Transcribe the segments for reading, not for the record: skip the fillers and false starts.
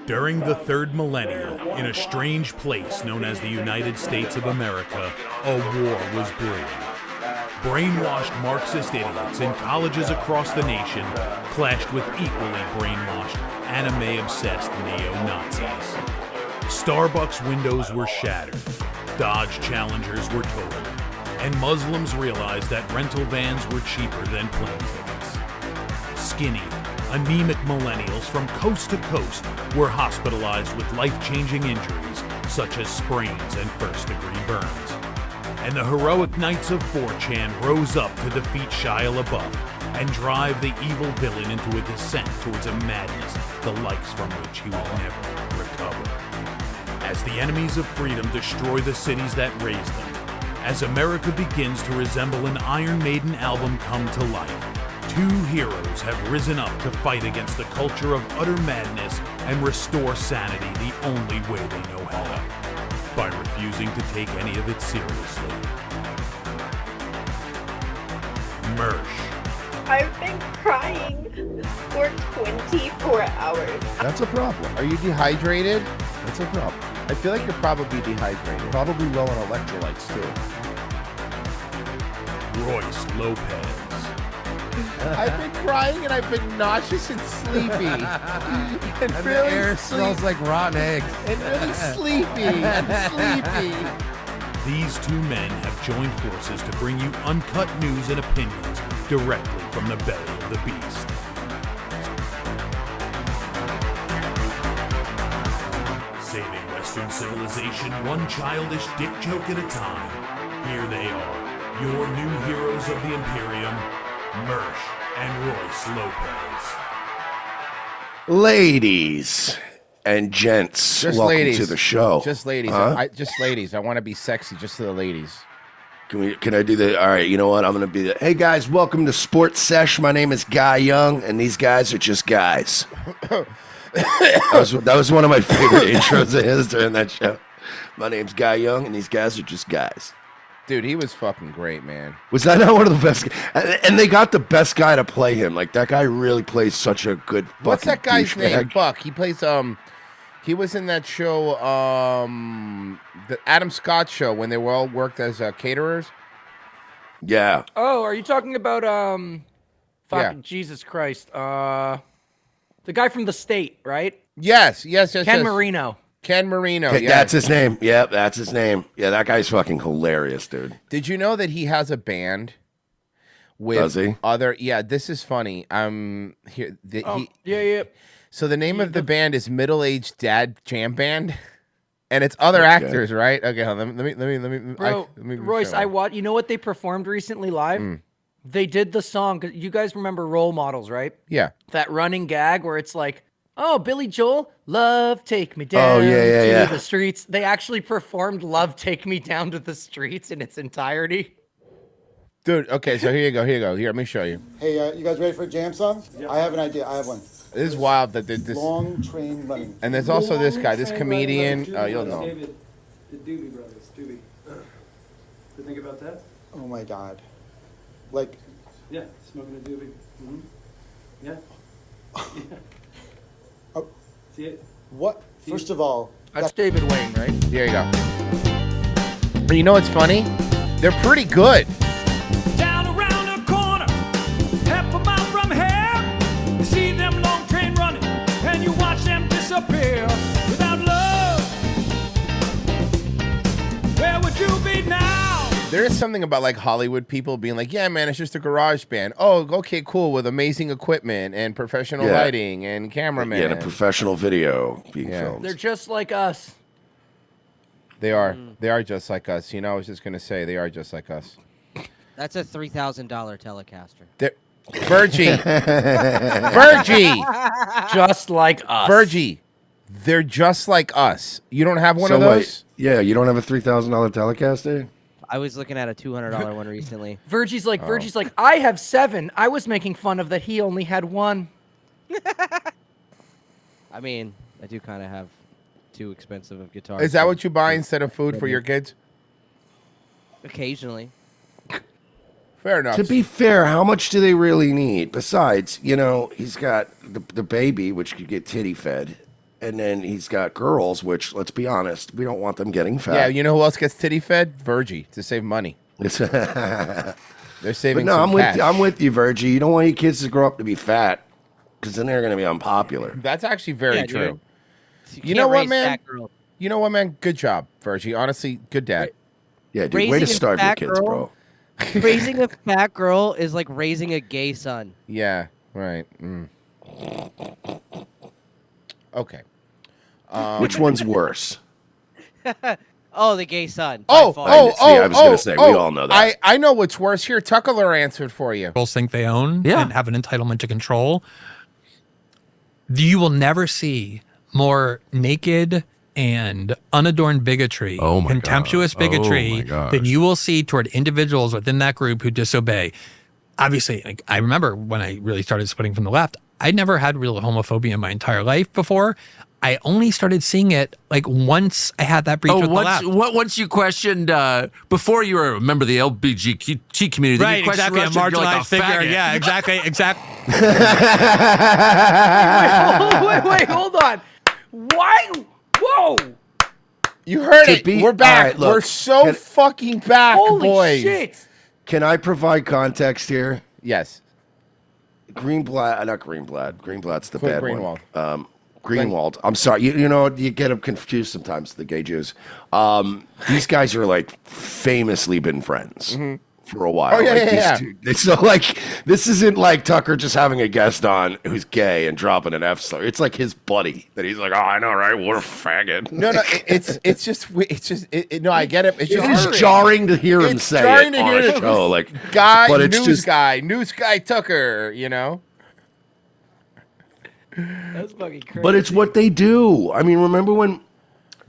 During the third millennium, in a strange place known as the United States of America, a war was brewing. Brainwashed Marxist idiots in colleges across the nation clashed with equally brainwashed, anime-obsessed neo-Nazis. Starbucks windows were shattered, Dodge Challengers were totaled, and Muslims realized that rental vans were cheaper than plane tickets. Skinny, anemic millennials from coast to coast were hospitalized with life-changing injuries such as sprains and first-degree burns. And the heroic knights of 4chan rose up to defeat Shia LaBeouf and drive the evil villain into a descent towards a madness the likes from which he would never recover. As the enemies of freedom destroy the cities that raised them, as America begins to resemble an Iron Maiden album come to life, two heroes have risen up to fight against the culture of utter madness and restore sanity the only way they know how, by refusing to take any of it seriously. Mersh. I've been crying for 24 hours. That's a problem. Are you dehydrated? That's a problem. I feel like you're probably dehydrated. Probably low on electrolytes, too. Royce Lopez. I've been crying and I've been nauseous and sleepy. And And really the air smells like rotten eggs. And really sleepy and sleepy. These two men have joined forces to bring you uncut news and opinions directly from the belly of the beast. Saving Western civilization one childish dick joke at a time. Here they are, your new heroes of the Imperium, Mersh and Royce Lopez. Ladies and gents, Just welcome ladies. to the show. Just ladies. Huh? Just ladies. I want to be sexy just to the ladies. Can I do the? All right, you know what? I'm going to be the. Hey guys, welcome to Sports Sesh. My name is Guy Young, and these guys are just guys. that was one of my favorite intros of his during that show. My name's Guy Young, and these guys are just guys. Dude, he was fucking great, man. Was that not one of the best? And they got the best guy to play him. Like that guy really plays such a good. What's that guy's douchebag. name? Fuck. He plays he was in that show the Adam Scott show when they were all worked as caterers. Yeah. Oh, are you talking about Yeah. Jesus Christ. The guy from The State, right? Yes. Ken Marino. Ken Marino. Okay, yeah. that's his name. Yep, that's his name. Yeah, that guy's fucking hilarious, dude. Did you know that he has a band with Does he? other? Yeah, this is funny. Here. Yeah. So the name of the band is Middle Aged Dad Jam Band, and it's other actors, right? Okay, hold on, let me. Bro, Royce, you know what they performed recently live? They did the song. 'Cause you guys remember Role Models, right? Yeah. That running gag where it's like, oh, Billy Joel, love, take me down yeah. to the streets. They actually performed Love, Take Me Down to the Streets in its entirety. Dude, okay, so here you go. Here, let me show you. Hey, you guys ready for a jam song? I have an idea. I have one. This is wild that this. Long train running. And there's also this guy, this comedian. Long train You'll know. David, the Doobie Brothers. Doobie. To think about that? Oh my God. Like, Yeah, smoking a doobie. Mm-hmm. Yeah. Yeah. Oh. See it? what? First of all, That's David Wayne, right? Here you go. But you know what's funny? They're pretty good. Down around the corner, half a mile from here, you see them long train running, and you watch them disappear. Without love, where would you be now? There is something about like Hollywood people being like, yeah, man, it's just a garage band. Oh, okay, cool, with amazing equipment and professional Yeah. lighting and cameramen. Yeah, and a professional video being filmed. They're just like us. They are. They are just like us. You know, I was just gonna say they are just like us. That's a $3,000 Telecaster. They're Virgie. Virgie. Just like us. Virgie. They're just like us. You don't have one So of wait, those? yeah, you don't have a $3,000 Telecaster? I was looking at a $200 one recently. Virgie's like, I have 7. I was making fun of that he only had 1. I mean, I do kind of have too expensive of guitars. Is that to- what you buy instead of food for your kids? Occasionally. Fair enough. To be fair, how much do they really need? Besides, he's got the baby, which could get titty fed. And then he's got girls, which, let's be honest, we don't want them getting fat. Yeah, you know who else gets titty fed? Virgie, to save money. They're saving no, some cash. I'm with you, Virgie. You don't want your kids to grow up to be fat, because then they're going to be unpopular. That's actually very true. You can't know what, raise man? fat girls. You know what, man? Good job, Virgie. Honestly, good dad. Yeah, dude, way to Raising a starve your fat kids, girl? bro. Raising a fat girl is like raising a gay son. Yeah, right. Okay. Which one's worse? Oh, the gay son. I was gonna say, we all know that. I know what's worse. Here, Tuckler answered for you. Girls think they own and have an entitlement to control. You will never see more naked and unadorned bigotry, contemptuous bigotry than you will see toward individuals within that group who disobey. Obviously, like, I remember when I really started splitting from the left, I'd never had real homophobia in my entire life before. I only started seeing it like once I had that breach with the left. Once you questioned, before you were a member of the LGBTQ community, then Right, you questioned exactly, a Russia, you're like marginalized figure. faggot. Yeah, exactly. Wait, hold on. Why? Whoa! You heard it. We're back. All right, look, We're so fucking back, Holy boys. shit! Can I provide context here? Yes. Greenblatt's the bad Greenwald. one. Greenwald. I'm sorry. You know, you get them confused sometimes, the gay Jews. These guys are like famously been friends for a while. Oh, yeah, like, yeah, So like, this isn't like Tucker just having a guest on who's gay and dropping an F slur. It's like his buddy that he's like, oh, I know, right? What a faggot. No, no, I get it. It's just jarring to hear him It's say jarring it to on hear a it. show. Like, guy, but it's news just guy Tucker, you know? That's fucking crazy. But it's what they do. I mean, remember when,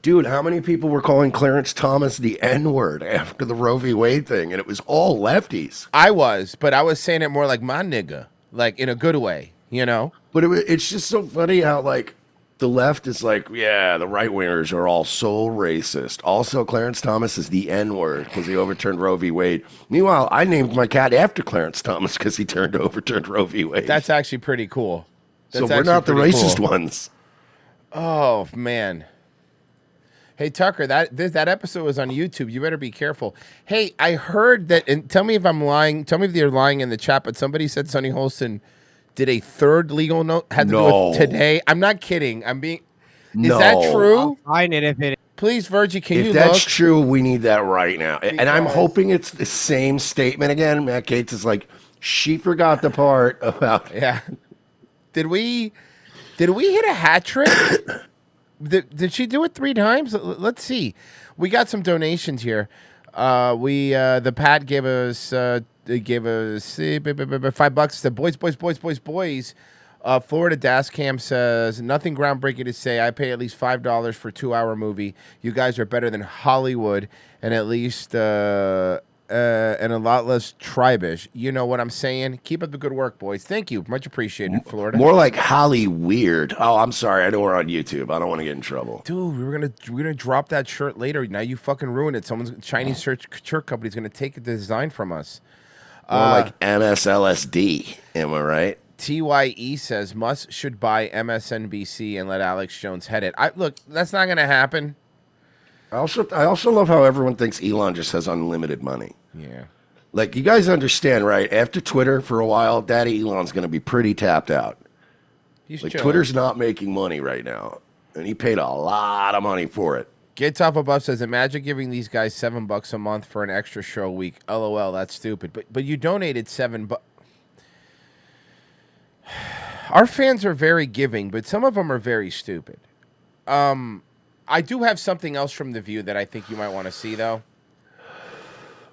dude, how many people were calling Clarence Thomas the N-word after the Roe v. Wade thing? And it was all lefties. I was, but I was saying it more like my nigga, like in a good way, you know? But it's just so funny how, like, the left is like, yeah, the right-wingers are all so racist. Also, Clarence Thomas is the N-word because he overturned Roe v. Wade. Meanwhile, I named my cat after Clarence Thomas because he overturned Roe v. Wade. That's actually pretty cool. So That's we're not the actually pretty racist cool. ones. Oh, man. Hey, Tucker, that episode was on YouTube. You better be careful. Hey, I heard that, and tell me if I'm lying. Tell me if they're lying in the chat, but somebody said Sonny Holston did a third legal note, had to do with today. I'm not kidding. I'm being... Is that true? I'll find it if it. Please, Virgie, can you If that's look? true, we need that right now. And I'm Because- hoping it's the same statement again. Matt Gaetz is like, she forgot the part about... Yeah. Did we hit a hat trick? Did she do it 3 times? Let's see. We got some donations here. The Pat gave us $5. Said boys. Florida Dascam says nothing groundbreaking to say. I pay at least $5 for a 2-hour movie. You guys are better than Hollywood and at least and a lot less tribish. You know what I'm saying? Keep up the good work, boys. Thank you. Much appreciated, Florida. More like Holly Weird. Oh, I'm sorry. I know we're on YouTube. I don't want to get in trouble. Dude, we're gonna drop that shirt later. Now you fucking ruined it. Someone's Chinese shirt company's gonna take the design from us. More like MSLSD. Am I right? TYE says Musk should buy MSNBC and let Alex Jones head it. Look, that's not gonna happen. I also love how everyone thinks Elon just has unlimited money. Yeah. Like, you guys understand, right? After Twitter for a while, Daddy Elon's going to be pretty tapped out. He's like, chilling. Twitter's not making money right now. And he paid a lot of money for it. Gets Off Above says, imagine giving these guys $7 a month for an extra show a week. LOL, that's stupid. But you donated $7. Our fans are very giving, but some of them are very stupid. I do have something else from The View that I think you might want to see, though.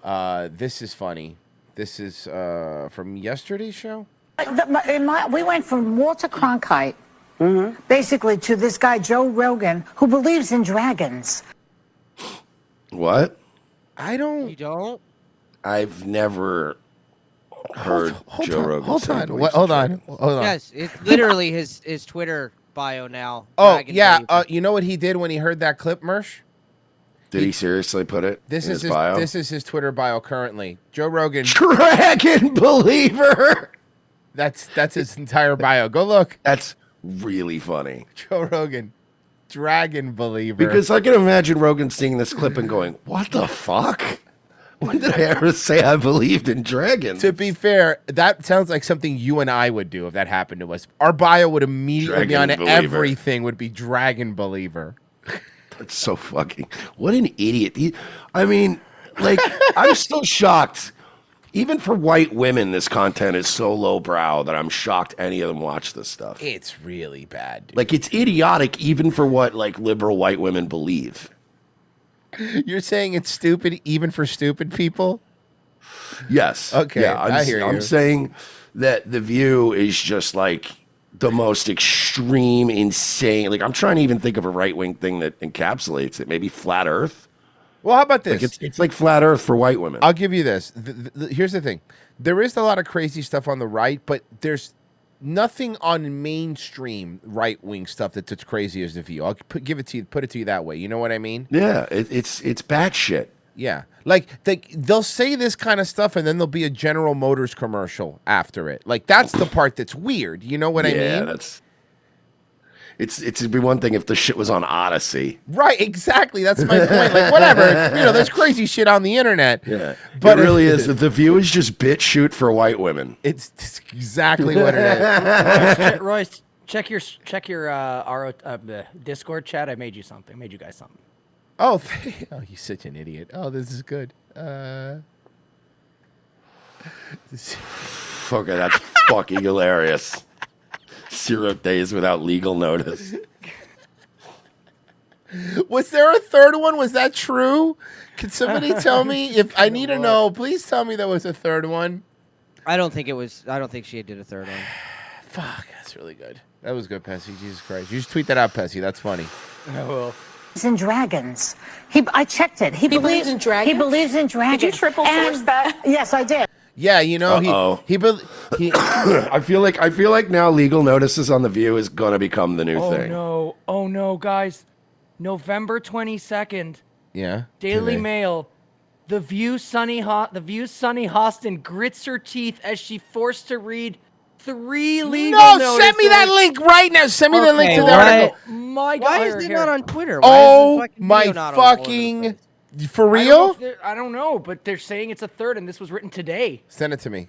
This is funny. This is from yesterday's show. We went from Walter Cronkite, basically, to this guy, Joe Rogan, who believes in dragons. What? I don't... You don't? I've never heard Joe Rogan say he believes in Hold on. dragons. Hold on. Yes, it's literally his Twitter bio now. Oh Dragon yeah, believer. you know what he did when he heard that clip, Mersh? Did he seriously put it This in is his bio? This is his Twitter bio currently. Joe Rogan. Dragon believer. That's his entire bio. Go look. That's really funny. Joe Rogan, dragon believer. Because I can imagine Rogan seeing this clip and going, "What the fuck? When did I ever say I believed in dragons?" To be fair, that sounds like something you and I would do if that happened to us. Our bio would immediately be on Dragon believer. everything. Would be dragon believer. That's so fucking. What an idiot. I mean, like, I'm still shocked. Even for white women, this content is so lowbrow that I'm shocked any of them watch this stuff. It's really bad. Dude. Like, it's idiotic even for what, like, liberal white women believe. You're saying it's stupid even for stupid people? Yes. Okay, Yeah, I hear you. I'm saying that The View is just, like, the most extreme, insane. Like, I'm trying to even think of a right-wing thing that encapsulates it. Maybe Flat Earth? Well, how about this? Like, it's like Flat Earth for white women. I'll give you this. Here's the thing. There is a lot of crazy stuff on the right, but there's nothing on mainstream right-wing stuff that's as crazy as The View. I'll put it to you that way. You know what I mean? Yeah, it's batshit. Yeah. Like they'll say this kind of stuff and then there'll be a General Motors commercial after it. Like that's the part that's weird. You know what I mean? Yeah, it'd be one thing if the shit was on Odyssey. Right, exactly. That's my point. Like whatever. There's crazy shit on the internet. Yeah. But it really is. The View is just bitch shoot for white women. It's exactly what it is. Royce, check your Discord chat. I made you something. Made you guys something. Oh, you're such an idiot. Oh, this is good. Okay, that's fucking hilarious. 0 days without legal notice. Was there a third one? Was that true? Can somebody tell me? If I need to know, please tell me there was a third one. I don't think it was. I don't think she did a third one. Fuck, that's really good. That was good, Pessy. Jesus Christ. You just tweet that out, Pessy. That's funny. I will. In dragons. I checked it. He believes in dragons. He believes in dragons. Did you triple source that? Yes, I did. Yeah, he I feel like now legal notices on The View is gonna become the new thing. Oh no, guys! November 22nd. Yeah. Daily today. Mail. The View's Sunny Hostin grits her teeth as she forced to read 3 legal notices. Send me that link right now. Send me the link to the article. My God, Why is it not on Twitter? Oh my fucking! For real? I don't know, but they're saying it's a third, and this was written today. Send it to me.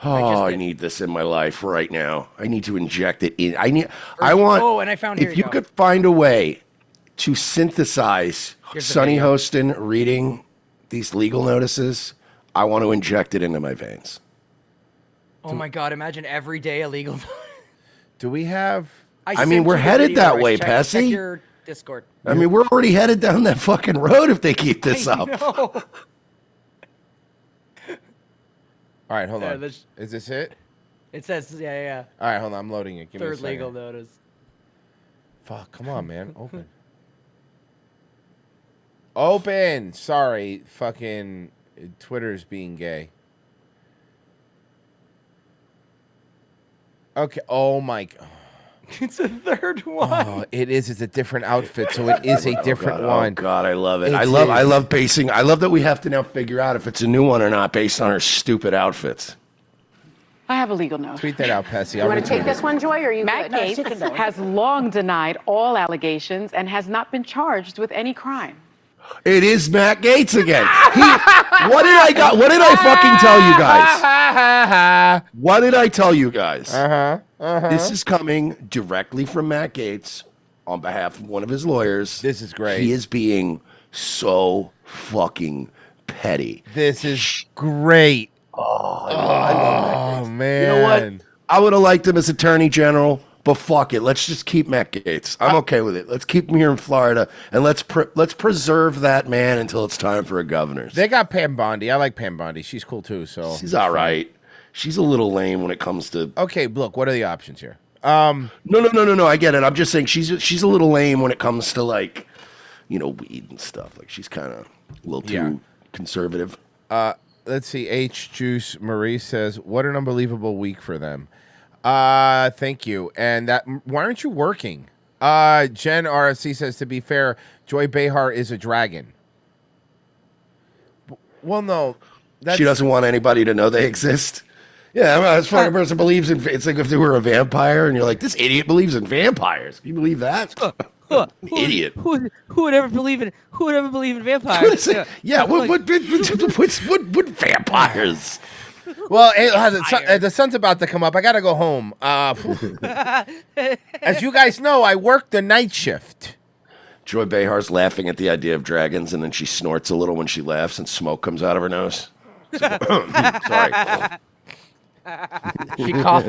Oh, I need this in my life right now. I need to inject it in. I want. Oh, and I found. If you could find a way to synthesize Here's the Sonny video. Hostin reading these legal notices, I want to inject it into my veins. Oh my God! Imagine every day illegal. Do we have? I mean, we're headed that way, Pessy. Check your Discord. I mean, we're already headed down that fucking road if they keep this up. No. All right, hold Yeah, on. this- Is this it? It says, yeah. All right, hold on. I'm loading it. Give me a Third second. legal notice. Fuck, come on, man. Open. Open. Sorry, fucking Twitter's being gay. Okay. Oh my God. It's a third one. Oh, it is. It's a different outfit, so it is a different one. Oh God, I love it. It I is. love basing. I love that we have to now figure out if it's a new one or not based on her stupid outfits. I have a legal note. Tweet that out, Pessy. You I'll want to take retweet this it. one, Joy, or are you Matt good? Gaetz she can has long denied all allegations and has not been charged with any crime. It is Matt Gaetz again. What did I fucking tell you guys? What did I tell you guys? This is coming directly from Matt Gaetz on behalf of one of his lawyers. This is great. He is being so fucking petty. This is great. I love Matt Gaetz. Man. You know what? I would have liked him as Attorney General, but fuck it. Let's just keep Matt Gaetz. I'm okay with it. Let's keep him here in Florida, and let's preserve that man until it's time for a governor's. They got Pam Bondi. I like Pam Bondi. She's cool too. So She's all right. She's a little lame when it comes to. Okay, look. What are the options here? No. I get it. I'm just saying she's a little lame when it comes to like, weed and stuff. Like she's kind of a little too conservative. Let's see. H Juice Marie says, "What an unbelievable week for them." Thank you. And why aren't you working? Jen RFC says, to be fair, Joy Behar is a dragon. Well, no. She doesn't want anybody to know they exist. Yeah, I mean, as far as a person believes in, it's like if they were a vampire and you're like, this idiot believes in vampires. Can you believe that? Idiot. Who would ever believe in vampires? What vampires? Well, the sun's about to come up. I gotta go home. As you guys know, I work the night shift. Joy Behar's laughing at the idea of dragons, and then she snorts a little when she laughs, and smoke comes out of her nose. Sorry. She coughed.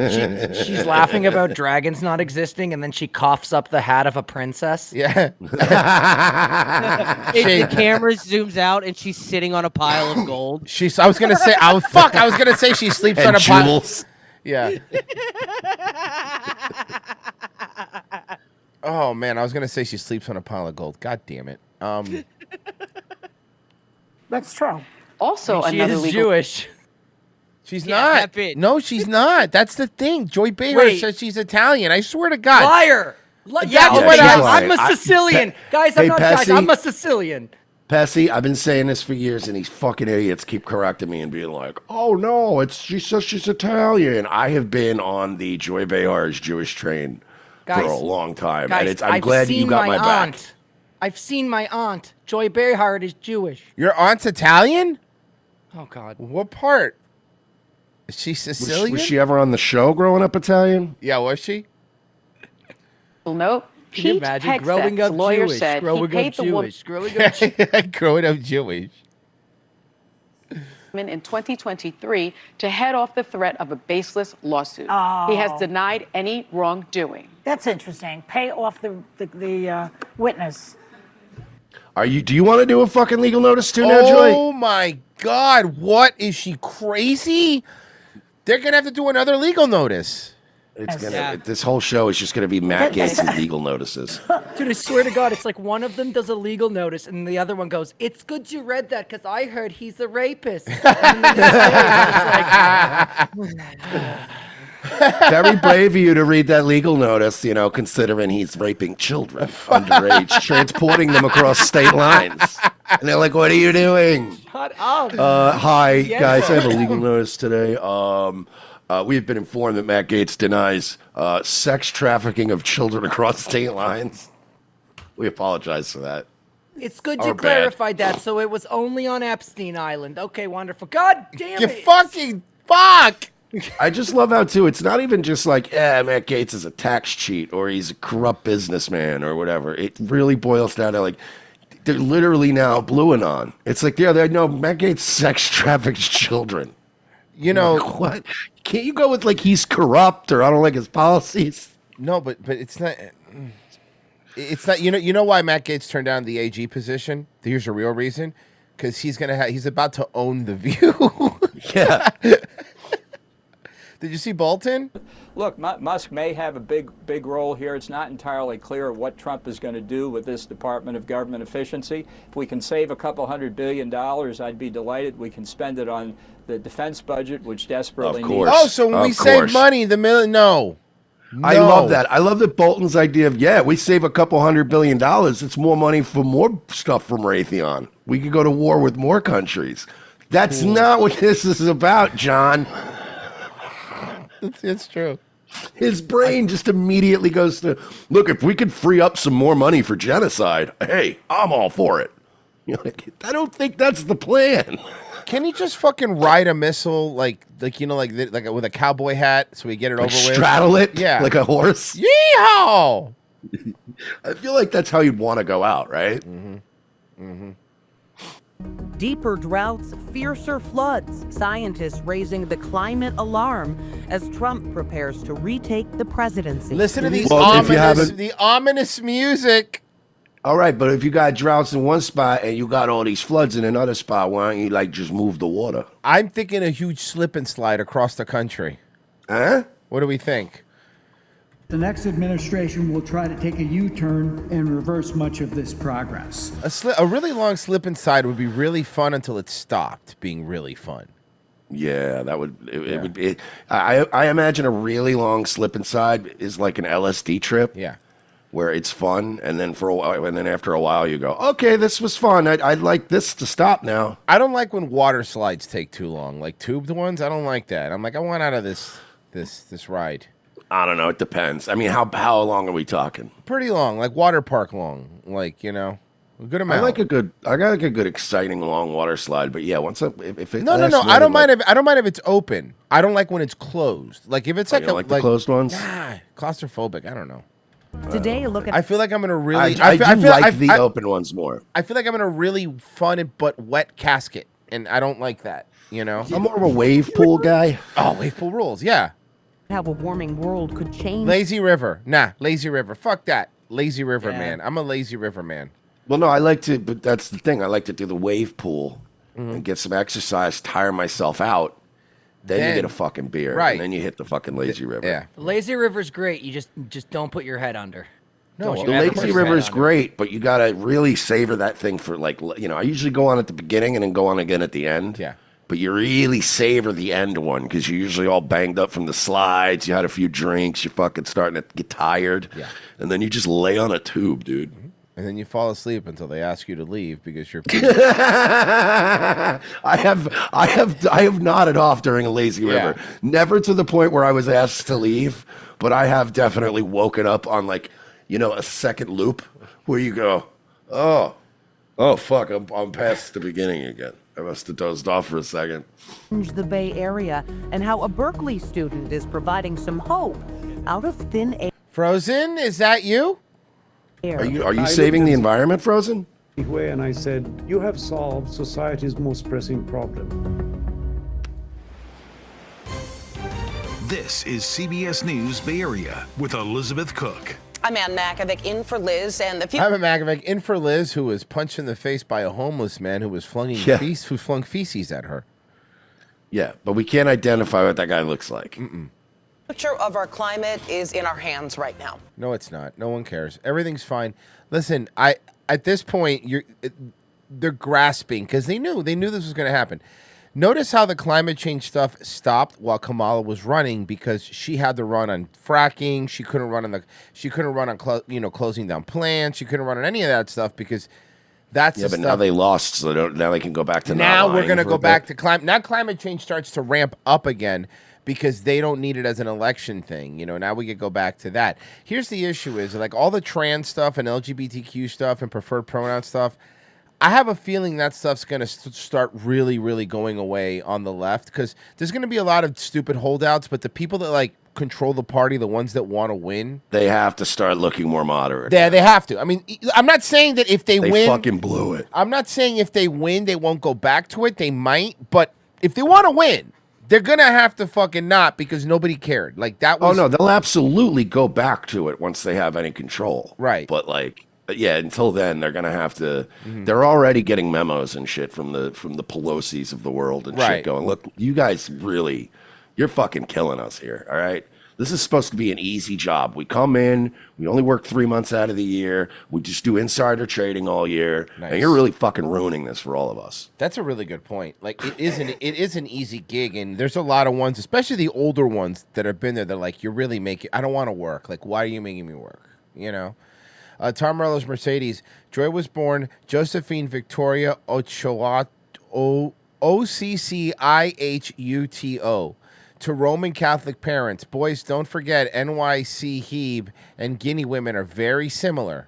She's laughing about dragons not existing, and then she coughs up the hat of a princess. Yeah. The camera zooms out, and she's sitting on a pile of gold. I was gonna say she sleeps on a pile. Yeah. Oh man, I was gonna say she sleeps on a pile of gold. God damn it. That's true. Also, she another is legal. Jewish. She's not. No, she's not. That's the thing. Joy Behar says she's Italian. I swear to God. Liar. I'm a Sicilian. Guys, I'm not guys. I'm a Sicilian. Passy, I've been saying this for years, and these fucking idiots keep correcting me and being like, "Oh no, she says she's Italian." I have been on the Joy Behar's Jewish train for a long time, and I'm glad you got my back. I've seen my aunt. Joy Behar is Jewish. Your aunt's Italian? Oh God. What part? Is she Sicilian? Was she ever on the show growing up Italian? Yeah, was she? Nope. Can you imagine growing up Jewish? Growing up Jewish. Growing up Jewish. In 2023 to head off the threat of a baseless lawsuit. He has denied any wrongdoing. That's interesting. Pay off the witness. Do you want to do a fucking legal notice too now, Joy? Oh my God! What is she crazy? They're gonna have to do another legal notice. This whole show is just gonna be Matt Gaetz' legal notices. Dude, I swear to God, it's like one of them does a legal notice and the other one goes, "It's good you read that because I heard he's a rapist." Very brave of you to read that legal notice, considering he's raping children underage, transporting them across state lines. And they're like, "What are you doing?" Shut up. Hi, guys. I have a legal notice today. We've been informed that Matt Gaetz denies sex trafficking of children across state lines. We apologize for that. It's good you clarified that, so it was only on Epstein Island. Okay, wonderful. God damn it. You fucking fuck! I just love how, too, it's not even just like, Matt Gaetz is a tax cheat or he's a corrupt businessman or whatever. It really boils down to, like, they're literally now blueing on. It's like, Matt Gaetz sex traffics children. Like, what? Can't you go with, like, he's corrupt or I don't like his policies? No, but it's not. It's not. You know why Matt Gaetz turned down the AG position? Here's the real reason. Because he's about to own The View. Yeah. Did you see Bolton? Look, Musk may have a big role here. It's not entirely clear what Trump is going to do with this Department of Government Efficiency. If we can save a couple $100 billion, I'd be delighted. We can spend it on the defense budget, which desperately needs. Oh, so when we save money, no. I love that. I love that Bolton's idea of, we save a couple $100 billion. It's more money for more stuff from Raytheon. We could go to war with more countries. That's not what this is about, John. It's true. His brain just immediately goes to, look, if we could free up some more money for genocide, hey, I'm all for it. I don't think that's the plan. Can he just fucking ride a missile like with a cowboy hat so we get it over with? Straddle it like a horse? Yeehaw! I feel like that's how you'd want to go out, right? Mm-hmm. Mm-hmm. Deeper droughts, fiercer floods. Scientists raising the climate alarm as Trump prepares to retake the presidency. Listen to these ominous music. All right, but if you got droughts in one spot and you got all these floods in another spot, why don't you just move the water? I'm thinking a huge slip and slide across the country. Huh? What do we think? The next administration will try to take a U-turn and reverse much of this progress. A really long slip and slide would be really fun until it stopped being really fun. Yeah, that would it would be. I imagine a really long slip and slide is like an LSD trip. Yeah, where it's fun, and then for a while, and then after a while, you go, okay, this was fun. I'd like this to stop now. I don't like when water slides take too long, like tubed ones. I don't like that. I'm like, I want out of this ride. I don't know. It depends. I mean, how long are we talking? Pretty long, like water park long, like a good amount. I got like a good exciting long water slide, but yeah, if it No. I don't mind if it's open. I don't like when it's closed. Like if it's you don't like the closed ones. Nah, claustrophobic. I don't know. Today, look at. I feel like I'm in a really. I feel like the open ones more. I feel like I'm in a really fun but wet casket, and I don't like that. You know, I'm more of a wave pool guy. Oh, wave pool rules. Yeah. How a warming world could change. Lazy River. Nah, Lazy River. Fuck that. Lazy River man. I'm a Lazy River man. Well, no, I like to, but that's the thing. I like to do the wave pool and get some exercise, tire myself out. Then you get a fucking beer, right. And then you hit the fucking lazy river. Yeah, Lazy River's great. You just don't put your head under. No, Don't the you ever put lazy your river head is under. great, but you gotta really savor that thing for I usually go on at the beginning and then go on again at the end. Yeah. But you really savor the end one because you're usually all banged up from the slides. You had a few drinks. You're fucking starting to get tired. Yeah. And then you just lay on a tube, dude. And then you fall asleep until they ask you to leave because you're. I have nodded off during a lazy river. Never to the point where I was asked to leave, but I have definitely woken up on a second loop where you go, oh fuck, I'm past the beginning again. I must have dozed off for a second. The Bay Area and how a Berkeley student is providing some hope out of thin air. Frozen, is that you? Are you saving the environment, Frozen? And I said, you have solved society's most pressing problem. This is CBS News Bay Area with Elizabeth Cook. I'm Ann Makovic in for Liz, and the few. I'm Makovic in for Liz, who was punched in the face by a homeless man who flung feces at her. Yeah, but we can't identify what that guy looks like. Future of our climate is in our hands right now. No, it's not. No one cares. Everything's fine. Listen, at this point, they're grasping because they knew this was going to happen. Notice how the climate change stuff stopped while Kamala was running because she had to run on fracking. She couldn't run on closing down plants. She couldn't run on any of that stuff because that's but now they lost, so now they can go back to now not we're going to lying go for a back bit. to climate. Now climate change starts to ramp up again because they don't need it as an election thing. Now we could go back to that. Here's the issue is all the trans stuff and LGBTQ stuff and preferred pronoun stuff. I have a feeling that stuff's going to start really, really going away on the left because there's going to be a lot of stupid holdouts, but the people that control the party, the ones that want to win, They have to start looking more moderate. they have to. I mean, I'm not saying that if they win, fucking blew it. I'm not saying if they win, they won't go back to it. They might, but if they want to win, they're gonna have to fucking not because nobody cared. That was. Oh no, they'll absolutely go back to it once they have any control. Right. But yeah, until then they're gonna have to. They're already getting memos and shit from the Pelosi's of the world and Right. shit going, look, you guys really, you're fucking killing us here. All right. This is supposed to be an easy job. We come in, we only work 3 months out of the year. We just do insider trading all year, Nice. and you're really fucking ruining this for all of us. That's a really good point. It is an easy gig, and there's a lot of ones, especially the older ones that have been there. They're like, you're really making. I don't want to work. Why are you making me work? Tom Morello's Mercedes. Joy was born Josephine Victoria Ochoa, Occihuto, to Roman Catholic parents. Boys, don't forget NYC Hebe and Guinea women are very similar.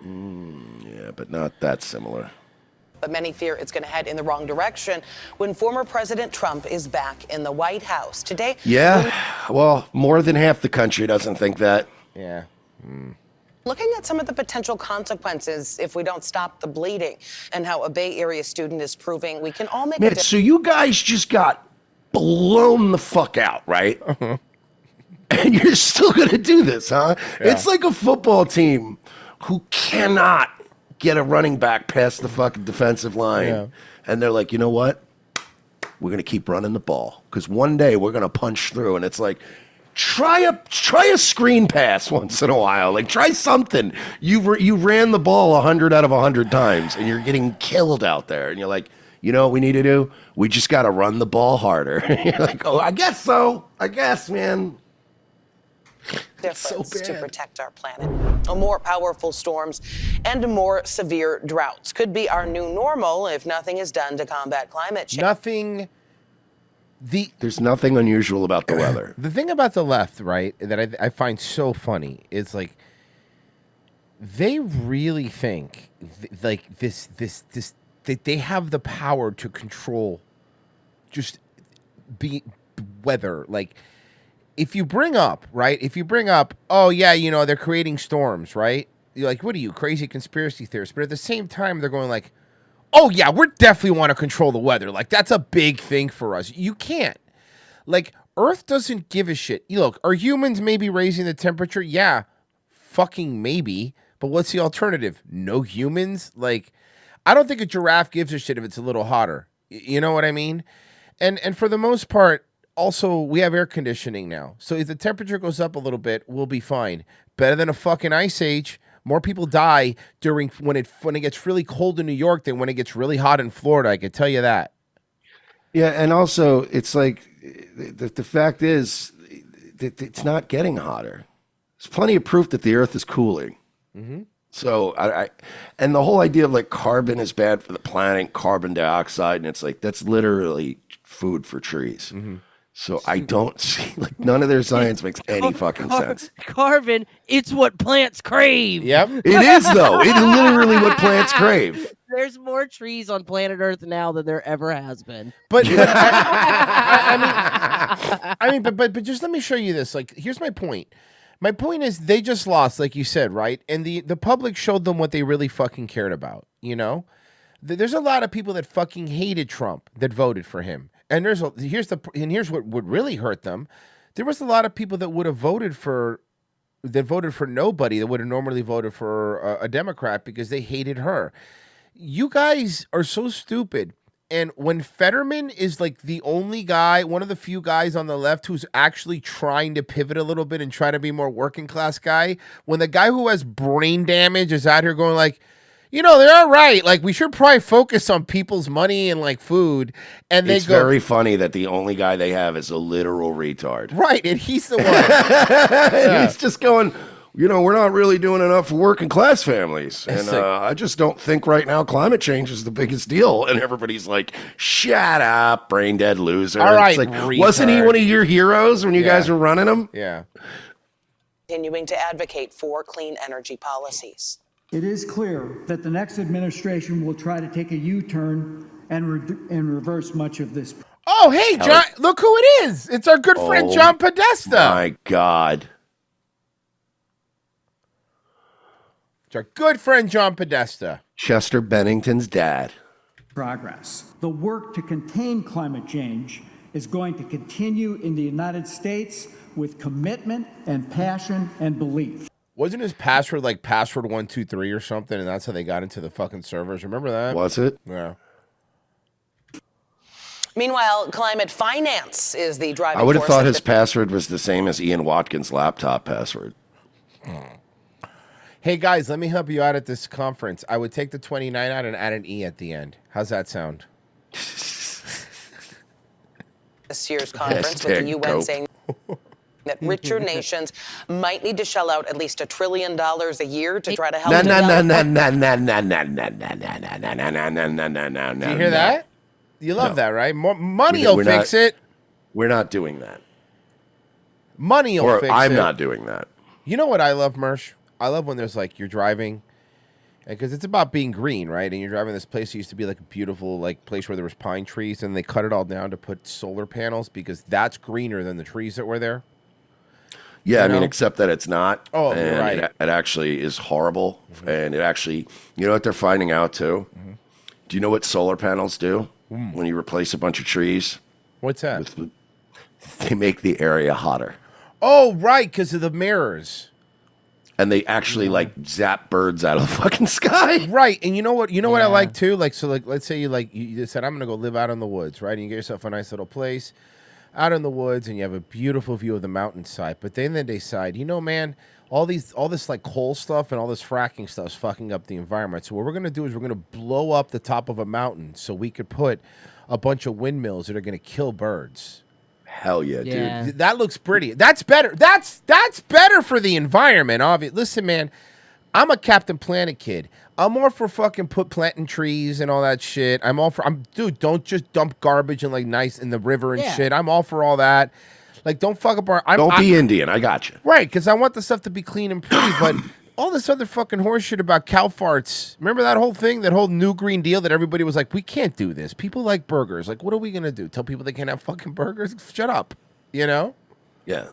Yeah, but not that similar. But many fear it's going to head in the wrong direction when former President Trump is back in the White House. Today, Yeah, well, more than half the country doesn't think that. Yeah. looking at some of the potential consequences if we don't stop the bleeding and how a Bay Area student is proving we can all make a Man, difference. so you guys just got blown the fuck out, right? And you're still going to do this, huh? Yeah. It's like a football team who cannot get a running back past the fucking defensive line. Yeah. And they're like, you know what? We're going to keep running the ball because one day we're going to punch through. And it's like, try a screen pass once in a while. Like, try something. You ran the ball 100 out of 100 times and you're getting killed out there. And you're like, You know what we need to do? We just got to run the ball harder. You're like, oh, I guess so. I guess, man. Difference to protect our planet. More powerful storms and more severe droughts could be our new normal if nothing is done to combat climate change. There's nothing unusual about the weather. The thing about the left, right, that I find so funny is like they really think like this that they have the power to control just weather. Like if you bring up, oh yeah, you know, they're creating storms, right? You're like, what are you, crazy conspiracy theorists? But at the same time, they're going like, oh yeah, we definitely want to control the weather. Like that's a big thing for us. You can't. Like Earth doesn't give a shit. Look, are humans maybe raising the temperature? Yeah, fucking maybe. But what's the alternative? No humans? Like, I don't think a giraffe gives a shit if it's a little hotter. You know what I mean? And for the most part, also, we have air conditioning now. So if the temperature goes up a little bit, we'll be fine. Better than a fucking ice age. More people die during when it gets really cold in New York than when it gets really hot in Florida. I can tell you that. Yeah, and also it's like the fact is that it's not getting hotter. There's plenty of proof that the Earth is cooling. Mm-hmm. So and the whole idea of like carbon is bad for the planet, carbon dioxide, and it's like that's literally food for trees. Mm-hmm. So I don't see like none of their science makes any fucking sense. Carbon, it's what plants crave. Yep. It is though. It is literally what plants crave. There's more trees on planet Earth now than there ever has been. But but just let me show you this. Like, here's my point. My point is they just lost, like you said, right? And the public showed them what they really fucking cared about, you know? There's a lot of people that fucking hated Trump that voted for him. And here's what would really hurt them. There was a lot of people that would have voted for nobody, that would have normally voted for a Democrat because they hated her. You guys are so stupid. And when Fetterman is like the only guy, one of the few guys on the left who's actually trying to pivot a little bit and try to be more working class guy, when the guy who has brain damage is out here going like, you know, they're all right. Like, we should probably focus on people's money and like food. And they It's very funny that the only guy they have is a literal retard. Right, and he's the one. Yeah. He's just going, you know, we're not really doing enough for working class families. And It's like- I just don't think right now climate change is the biggest deal. And everybody's like, shut up, brain dead loser. All right, It's like, wasn't he retard. one of your heroes when you Yeah. guys were running him? Yeah. Continuing to advocate for clean energy policies. It is clear that the next administration will try to take a U-turn and reverse much of this. Oh, hey, John, look who it is. It's our good friend, Oh, John Podesta. My God. It's our good friend, John Podesta. Chester Bennington's dad. Progress. The work to contain climate change is going to continue in the United States with commitment and passion and belief. Wasn't his password like password 123 or something, and that's how they got into the fucking servers? Remember that? Was it? Yeah. Meanwhile, climate finance is the driving I would have force thought of his the- password was the same as Ian Watkins' laptop password. Hey, guys, let me help you out at this conference. I would take the 29 out and add an E at the end. How's that sound? this year's conference with the Hashtag UN cope. saying that richer nations might need to shell out at least $1 trillion a year to try to help No, no, no, develop. no, no, no, no, no, no, no, no, no, no, no, no, no, no, no. Do you hear that? You love No. that, right? More money will fix it. We're not doing that. Money will Or fix it. I'm not doing that. You know what I love, Mersh? I love when there's like you're driving, because it's about being green, right? And you're driving this place that used to be like a beautiful like place where there was pine trees, and they cut it all down to put solar panels because that's greener than the trees that were there. Yeah, I You mean, know? except that it's not. Oh, you're and right. It actually is horrible. And it actually, you know what they're finding out too? Do you know what solar panels do when you replace a bunch of trees? What's that? They make the area hotter. Oh, right, because of the mirrors. And they actually like zap birds out of the fucking sky. Right, and you know what? You know what I like too. Like, so, like, let's say you said I'm gonna go live out in the woods, right? And you get yourself a nice little place. out in the woods and you have a beautiful view of the mountainside. But then they decide, you know, man, all this like coal stuff and all this fracking stuff is fucking up the environment. So what we're gonna do is we're gonna blow up the top of a mountain so we could put a bunch of windmills that are gonna kill birds. Hell yeah, dude. That looks pretty. That's better. That's better for the environment. Obviously, listen, man. I'm a Captain Planet kid. I'm all for fucking planting trees and all that shit. Dude, don't just dump garbage and like nice in the river and shit. I'm all for all that. Like, don't fuck up our. Don't be Indian. I got you. Right, because I want the stuff to be clean and pretty. But all this other fucking horse shit about cow farts. Remember that whole thing, that whole new Green Deal that everybody was like, we can't do this. People like burgers. Like, what are we gonna do? Tell people they can't have fucking burgers? Shut up. You know? Yeah.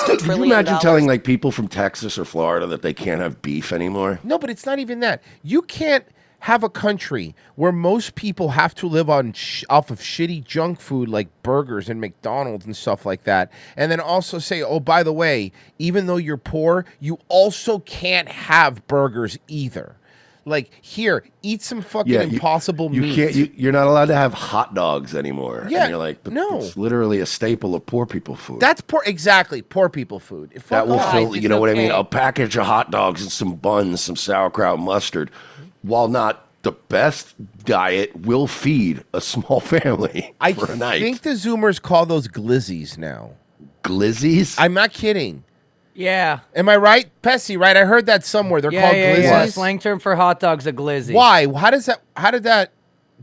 Could you imagine telling like people from Texas or Florida that they can't have beef anymore? No, but it's not even that. You can't have a country where most people have to live on off of shitty junk food like burgers and McDonald's and stuff like that, and then also say, oh, by the way, even though you're poor, you also can't have burgers either. Like, here, eat some fucking impossible meat. You're not allowed to have hot dogs anymore. Yeah, and you're like, no, it's literally a staple of poor people food. That's poor people food. That will fill, you know what I mean? A package of hot dogs and some buns, some sauerkraut, mustard, while not the best diet, will feed a small family for a night. I think the Zoomers call those glizzies now. Glizzies? I'm not kidding. Yeah. Am I right? Pessy, right? I heard that somewhere. They're called glizzies. Yeah. Slang term for hot dogs, a glizzy. Why?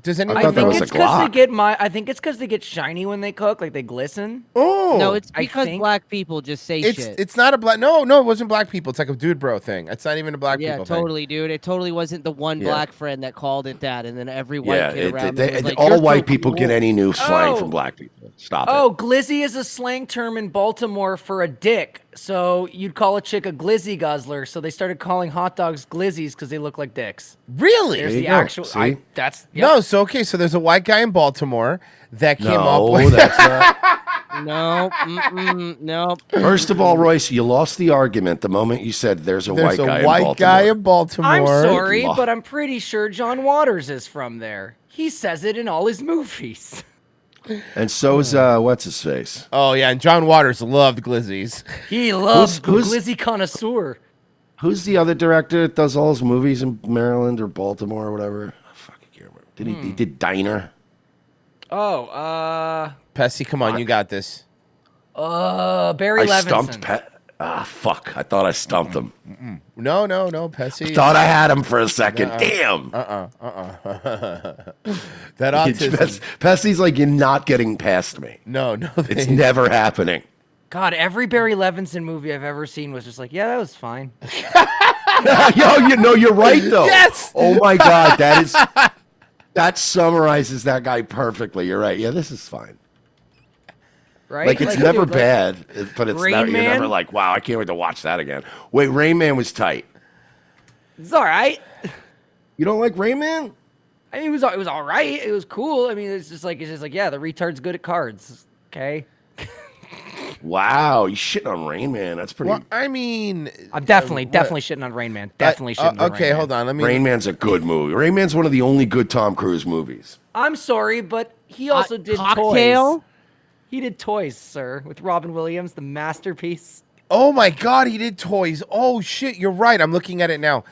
Does anyone I think it's because they get I think it's because they get shiny when they cook, like they glisten. Oh no, it's because black people just say shit. It's not a black. No, it wasn't black people. It's like a dude bro thing. It's not even a black people thing. Yeah, totally, dude. It totally wasn't the one black friend that called it that, and then every white kid around me was like, all white people get any new slang from black people. Stop it. Oh, glizzy is a slang term in Baltimore for a dick. So you'd call a chick a glizzy guzzler. So they started calling hot dogs glizzies because they look like dicks. Really? There's the actual. No. So okay. So there's a white guy in Baltimore that came up with. That's not. No. First of all, Royce, you lost the argument the moment you said there's a white guy in Baltimore. I'm sorry, but I'm pretty sure John Waters is from there. He says it in all his movies. And so's what's his face? Oh yeah, and John Waters loved glizzies. He loves glizzy connoisseur. Who's the other director that does all his movies in Maryland or Baltimore or whatever? Fuck, I can't remember. He did Diner? Oh, Pessy, come on, you got this. Barry Levinson. Stumped fuck. I thought I stumped him. No, Pessy. Thought I had him for a second. Damn. That autism. Pessy's like, you're not getting past me. No. It's never happening. God, every Barry Levinson movie I've ever seen was just like, yeah, that was fine. You're right though. Yes. Oh my God, that summarizes that guy perfectly. You're right. Yeah, this is fine. Right? Like it's never bad, but it's Rain you're never Man? like, wow, I can't wait to watch that again. Wait, Rain Man was tight. It's all right. You don't like Rain Man? I mean, it was all right. It was cool. I mean, it's just like yeah, the retard's good at cards. Okay. Wow, you shitting on Rain Man? That's pretty. Well, I mean, I'm definitely shitting on Rain Man. Definitely shitting on Rain Man. Okay, hold on. Rain Man's a good movie. Rain Man's one of the only good Tom Cruise movies. I'm sorry, but he also did Cocktail? Toys. He did Toys, sir, with Robin Williams, the masterpiece. Oh my God, he did Toys. Oh shit, you're right. I'm looking at it now.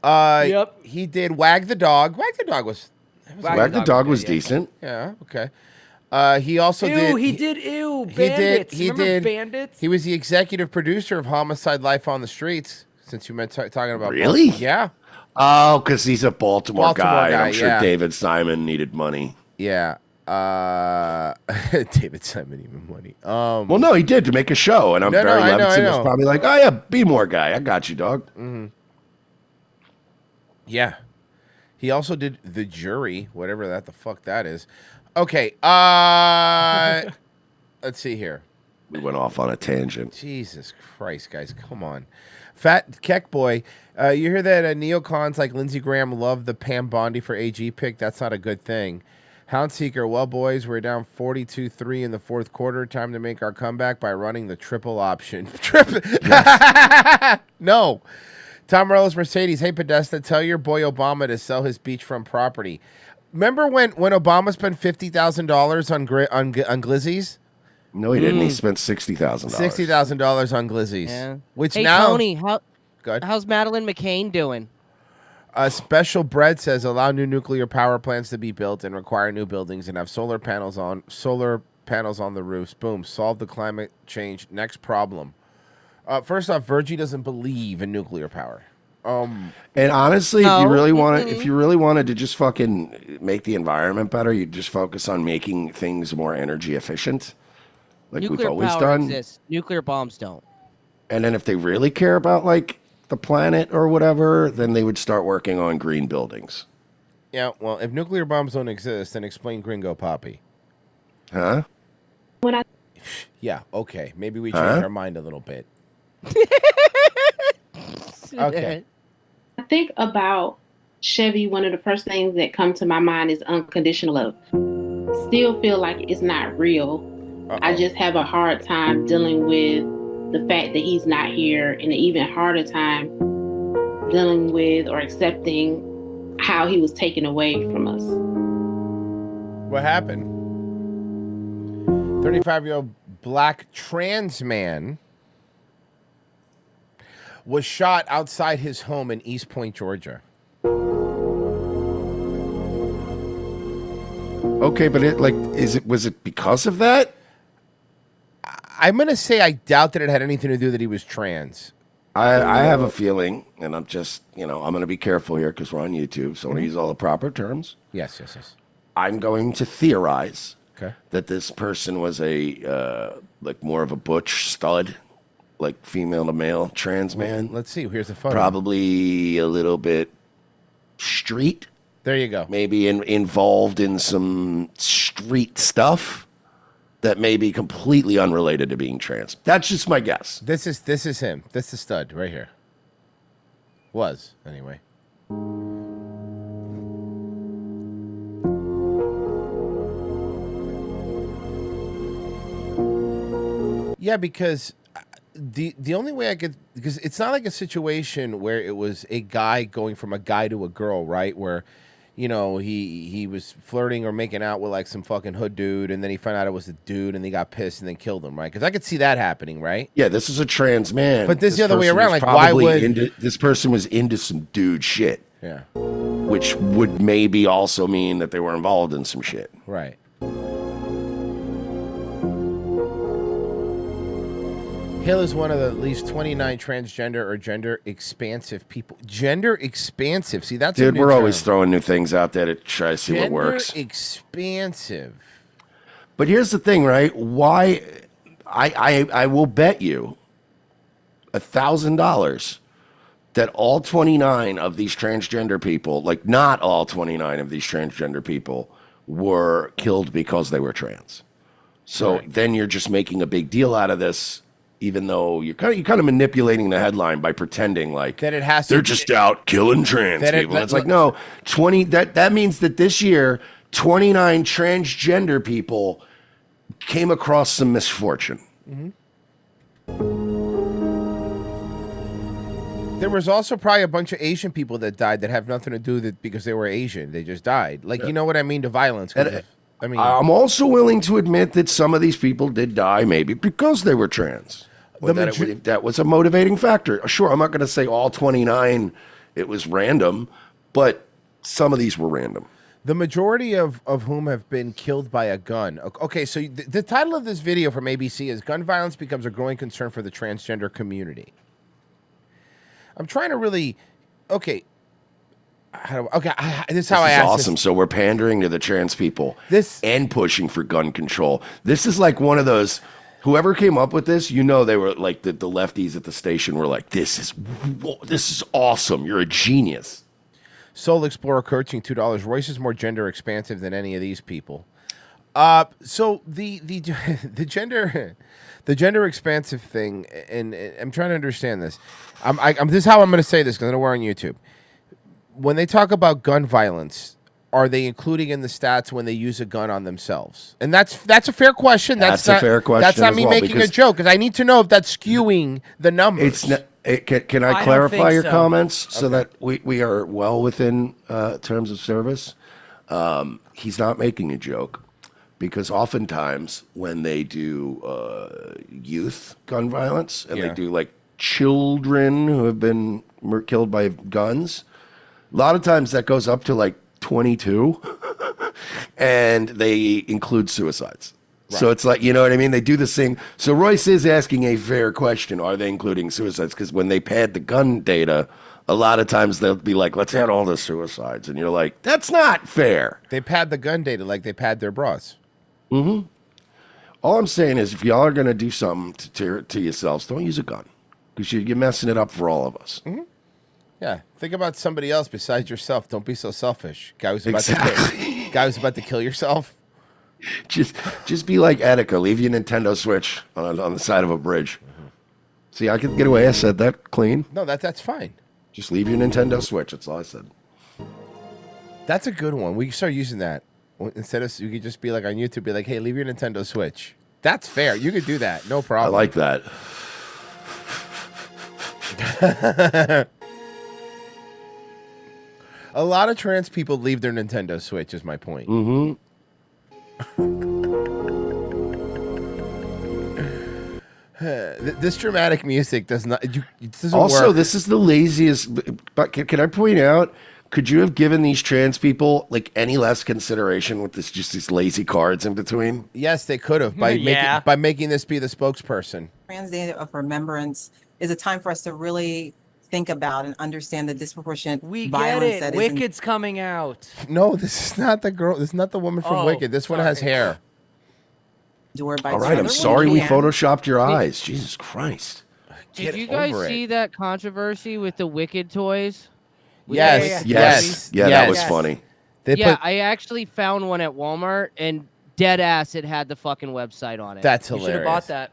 Yep. He did Wag the Dog. Wag the Dog was decent. Yeah. Okay. He also did. He did Bandits. He Remember did Bandits. He was the executive producer of Homicide: Life on the Streets. Since you meant talking about really, yeah. Oh, because he's a Baltimore guy. I'm sure yeah. David Simon needed money. Yeah. David Simon needed money. Well, no, he did to make a show, and Barry Levinson was probably like, "Oh yeah, be more guy. I got you, dog." Mm-hmm. Yeah. He also did The Jury, whatever the fuck that is. Okay. Let's see here. We went off on a tangent. Jesus Christ, guys, come on. Fat Keck Boy, you hear that neocons like Lindsey Graham love the Pam Bondi for AG pick? That's not a good thing. Houndseeker, well, boys, we're down 42-3 in the fourth quarter. Time to make our comeback by running the triple option. No. Tom Morello's Mercedes, hey, Podesta, tell your boy Obama to sell his beachfront property. Remember when Obama spent $50,000 on glizzies? No, he didn't. He spent $60,000. $60,000 on glizzies. Yeah. Which hey, now, Tony, Good. how's Madeline McCain doing? Special Bread says allow new nuclear power plants to be built and require new buildings and have solar panels on the roofs. Boom, solve the climate change. Next problem. First off, Virgie doesn't believe in nuclear power. And honestly, if you really wanted to just fucking make the environment better, you'd just focus on making things more energy efficient, like Nuclear we've always power done. exists. Nuclear bombs don't. And then if they really care about like the planet or whatever, then they would start working on green buildings. Yeah, well, if nuclear bombs don't exist, then explain Gringo Poppy. Huh? Yeah, okay. Maybe we change our mind a little bit. Okay. I think about Chevy, one of the first things that come to my mind is unconditional love. Still feel like it's not real. I just have a hard time dealing with the fact that he's not here, and an even harder time dealing with or accepting how he was taken away from us. What happened? 35-year-old black trans man was shot outside his home in East Point, Georgia. Okay, but was it because of that? I'm gonna say I doubt that it had anything to do that he was trans. I have a feeling, and I'm just, I'm going to be careful here because we're on YouTube, so I want to use all the proper terms. Yes. I'm going to theorize Okay. that this person was a like more of a butch stud, like female to male trans man. Let's see. Here's the photo. Probably a little bit street. There you go. Maybe involved in some street stuff that may be completely unrelated to being trans. That's just my guess. This is him. This is stud right here. Was anyway. Yeah, because the only way I could, because it's not like a situation where it was a guy going from a guy to a girl, right? Where, he was flirting or making out with like some fucking hood dude, and then he found out it was a dude, and he got pissed and then killed him, right? Because I could see that happening, right? Yeah, this is a trans man. But this is the other way person around. was Like, why would this person was into some dude shit? Yeah. Which would maybe also mean that they were involved in some shit. Right. Hill is one of the at least 29 transgender or gender expansive people. Gender expansive. See, that's dude. We're always throwing new things out there to try to see what works. Gender expansive. But here's the thing, right? Why? I will bet you $1,000 that all 29 of these transgender people, like not all 29 of these transgender people, were killed because they were trans. So then you're just making a big deal out of this. Even though you're kind of manipulating the headline by pretending like that it has they're just out killing trans people. It's like, no, 20 that means that this year 29 transgender people came across some misfortune. There was also probably a bunch of Asian people that died that have nothing to do with it because they were Asian. They just died. Like, you know what I mean? To violence. I'm also willing to admit that some of these people did die maybe because they were trans. Or that was a motivating factor. Sure, I'm not going to say all 29 it was random, but some of these were random. The majority of whom have been killed by a gun. Okay, so the title of this video from ABC is "Gun Violence Becomes a Growing Concern for the Transgender Community." I'm trying to really... Okay... this is how I ask. Awesome. So we're pandering to the trans people and pushing for gun control. This is like one of those. Whoever came up with this, they were like the lefties at the station were like, "This is awesome. You're a genius." Soul Explorer coaching $2. Royce is more gender expansive than any of these people. So the gender expansive thing, and I'm trying to understand this. This is how I'm going to say this because I know we're on YouTube. When they talk about gun violence, are they including in the stats when they use a gun on themselves? And that's a fair question. That's a fair question. That's not me making a joke because I need to know if that's skewing the numbers. Can I clarify your comments so that we are well within terms of service? he's not making a joke, because oftentimes when they do youth gun violence and they do like children who have been killed by guns, a lot of times that goes up to like 22 and they include suicides. Right. So it's like, you know what I mean? They do the same. So Royce is asking a fair question. Are they including suicides? Because when they pad the gun data, a lot of times they'll be like, let's add all the suicides. And you're like, that's not fair. They pad the gun data like they pad their bras. Mm-hmm. All I'm saying is if y'all are going to do something to yourselves, don't use a gun. Because you're messing it up for all of us. Mm-hmm. Yeah. Think about somebody else besides yourself. Don't be so selfish. Guy who's about to kill yourself. Just be like Etika. Leave your Nintendo Switch on the side of a bridge. Mm-hmm. See, I could get away. I said that clean. No, that's fine. Just leave your Nintendo Switch. That's all I said. That's a good one. We can start using that. Instead of, you could just be like on YouTube, be like, hey, leave your Nintendo Switch. That's fair. You could do that. No problem. I like that. A lot of trans people leave their Nintendo Switch, is my point. Mm-hmm. This dramatic music does not. It doesn't also, work. this is the laziest. But can I point out? Could you have given these trans people like any less consideration with these lazy cards in between? Yes, they could have by making this be the spokesperson. Trans Day of Remembrance is a time for us to really think about and understand the disproportionate violence that is. Wicked's coming out. No, this is not the girl. This is not the woman from Wicked. This one has hair. By all right, I'm sorry we photoshopped your eyes. Jesus Christ. Did you guys see that controversy with the Wicked toys? Yes. Yeah, that was funny. I actually found one at Walmart, and dead ass, it had the fucking website on it. That's hilarious. You should have bought that.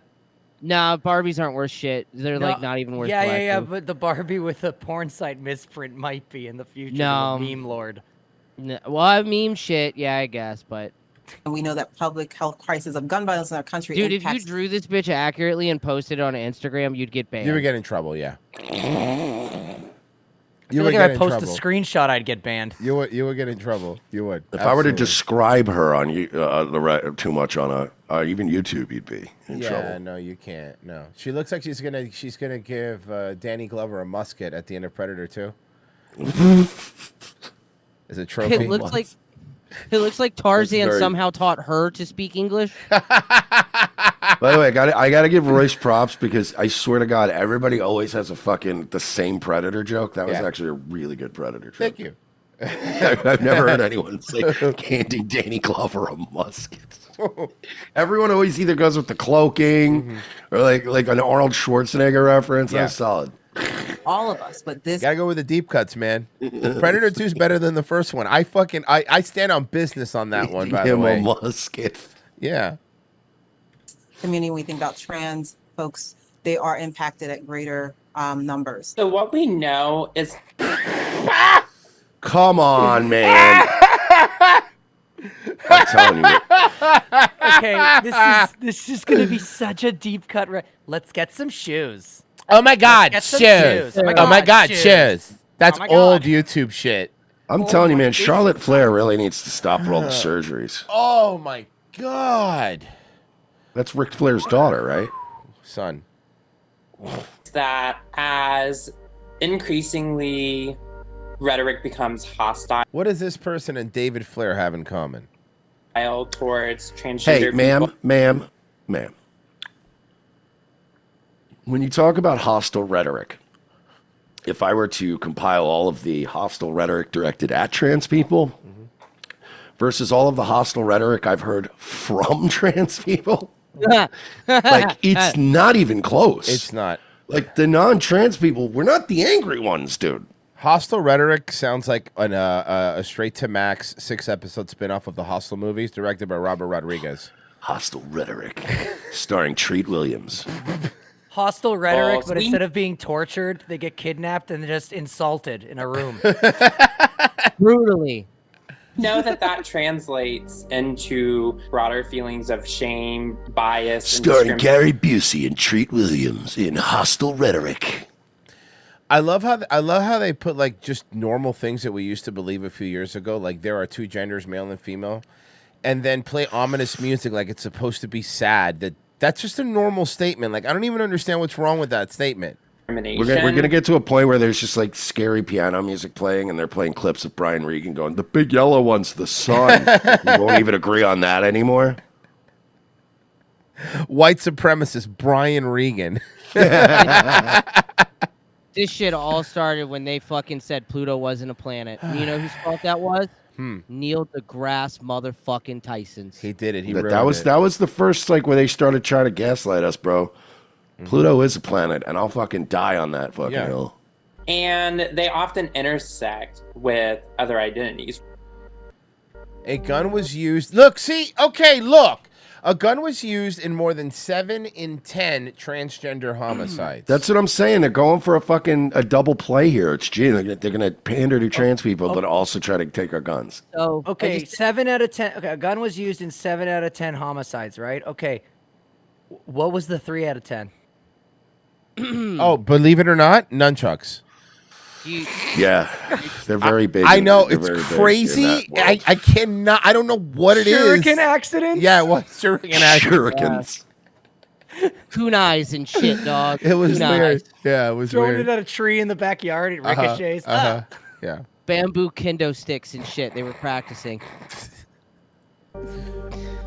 Nah, Barbies aren't worth shit. They're like not even worth. Yeah. But the Barbie with the porn site misprint might be in the future. No, meme lord. No, well, meme shit. Yeah, I guess, but. And we know that public health crisis of gun violence in our country. Dude, if you drew this bitch accurately and posted it on Instagram, you'd get banned. You would get in trouble, yeah. I feel like if I post a screenshot, I'd get banned. You would get in trouble. You would. If I were to describe her on too much on even YouTube, you'd be in trouble. Yeah, no, you can't. No, she looks like she's gonna give Danny Glover a musket at the end of Predator 2. As a trophy. It looks like Tarzan somehow taught her to speak English. By the way, I gotta give Royce props because I swear to God, everybody always has the same Predator joke. That was actually a really good Predator joke. Thank you. I've never heard anyone say handing Danny Glover a musket. Everyone always either goes with the cloaking or like an Arnold Schwarzenegger reference. Yeah. That's solid. All of us, but this gotta go with the deep cuts, man. Predator 2 is better than the first one. I stand on business on that one. By the way, a musket. Yeah. Community, when we think about trans folks, they are impacted at greater numbers. So what we know is, come on, man. I'm telling you. Okay, this is gonna be such a deep cut. Let's get some shoes. Oh my God, shoes! Oh my God, shoes! That's old YouTube shit. I'm telling you, man, Charlotte Flair really needs to stop all the surgeries. Oh my God. That's Ric Flair's daughter, right? Son. that as increasingly rhetoric becomes hostile. What does this person and David Flair have in common? Towards transgender people. Ma'am. When you talk about hostile rhetoric, if I were to compile all of the hostile rhetoric directed at trans people versus all of the hostile rhetoric I've heard from trans people, like it's not even close. It's not. Like the non-trans people, we're not the angry ones, dude. Hostile Rhetoric sounds like a straight-to-max 6-episode spinoff of the Hostel movies directed by Robert Rodriguez. Hostile Rhetoric, starring Treat Williams. Hostile Rhetoric, but instead of being tortured, they get kidnapped and just insulted in a room. Brutally. Know that translates into broader feelings of shame, bias, starring Gary Busey and Treat Williams in Hostile Rhetoric. I love how they put like just normal things that we used to believe a few years ago, like there are two genders, male and female, and then play ominous music like it's supposed to be sad. That's just a normal statement. Like I don't even understand what's wrong with that statement. We're gonna get to a point where there's just like scary piano music playing, and they're playing clips of Brian Regan going, "The big yellow one's the sun." We won't even agree on that anymore. White supremacist Brian Regan. This shit all started when they fucking said Pluto wasn't a planet. You know whose fault that was? Neil deGrasse motherfucking Tyson's. He did it. That was the first like where they started trying to gaslight us, bro. Pluto is a planet, and I'll fucking die on that fucking hill. And they often intersect with other identities. A gun was used. Look, see, okay, look. A gun was used in more than 7 in 10 transgender homicides. That's what I'm saying. They're going for a double play here. It's they're gonna pander to trans people, but also try to take our guns. So okay, 7 out of 10. Okay, a gun was used in 7 out of 10 homicides, right? Okay, what was the 3 out of 10? Oh, believe it or not, nunchucks. Yeah, they're very big. I know, They're it's very big in crazy. that I cannot. I don't know what it is. Shuriken accidents? Yeah, it was shuriken Shurikens. accidents. Kunais and shit, dog. It was Kunais. weird. Yeah, it was Throwing weird. it at a tree in the backyard, it ricochets. Yeah. Bamboo kendo sticks and shit. They were practicing.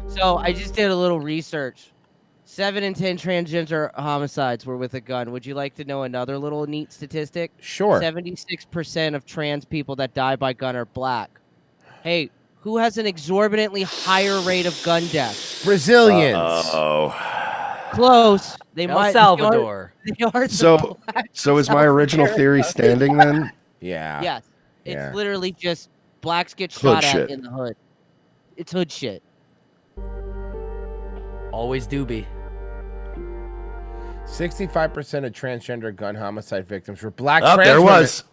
So I just did a little research. 7 in 10 transgender homicides were with a gun. Would you like to know another little neat statistic? Sure. 76% of trans people that die by gun are black. Hey, who has an exorbitantly higher rate of gun deaths? Brazilians. Close. They El might. Salvador. They are So is my original theory standing then? Yeah. Yes. It's Yeah. literally just blacks get Hood shot at shit. in the hood. It's hood shit. Always do be. 65% of transgender gun homicide victims were black Oh, trans there women. was.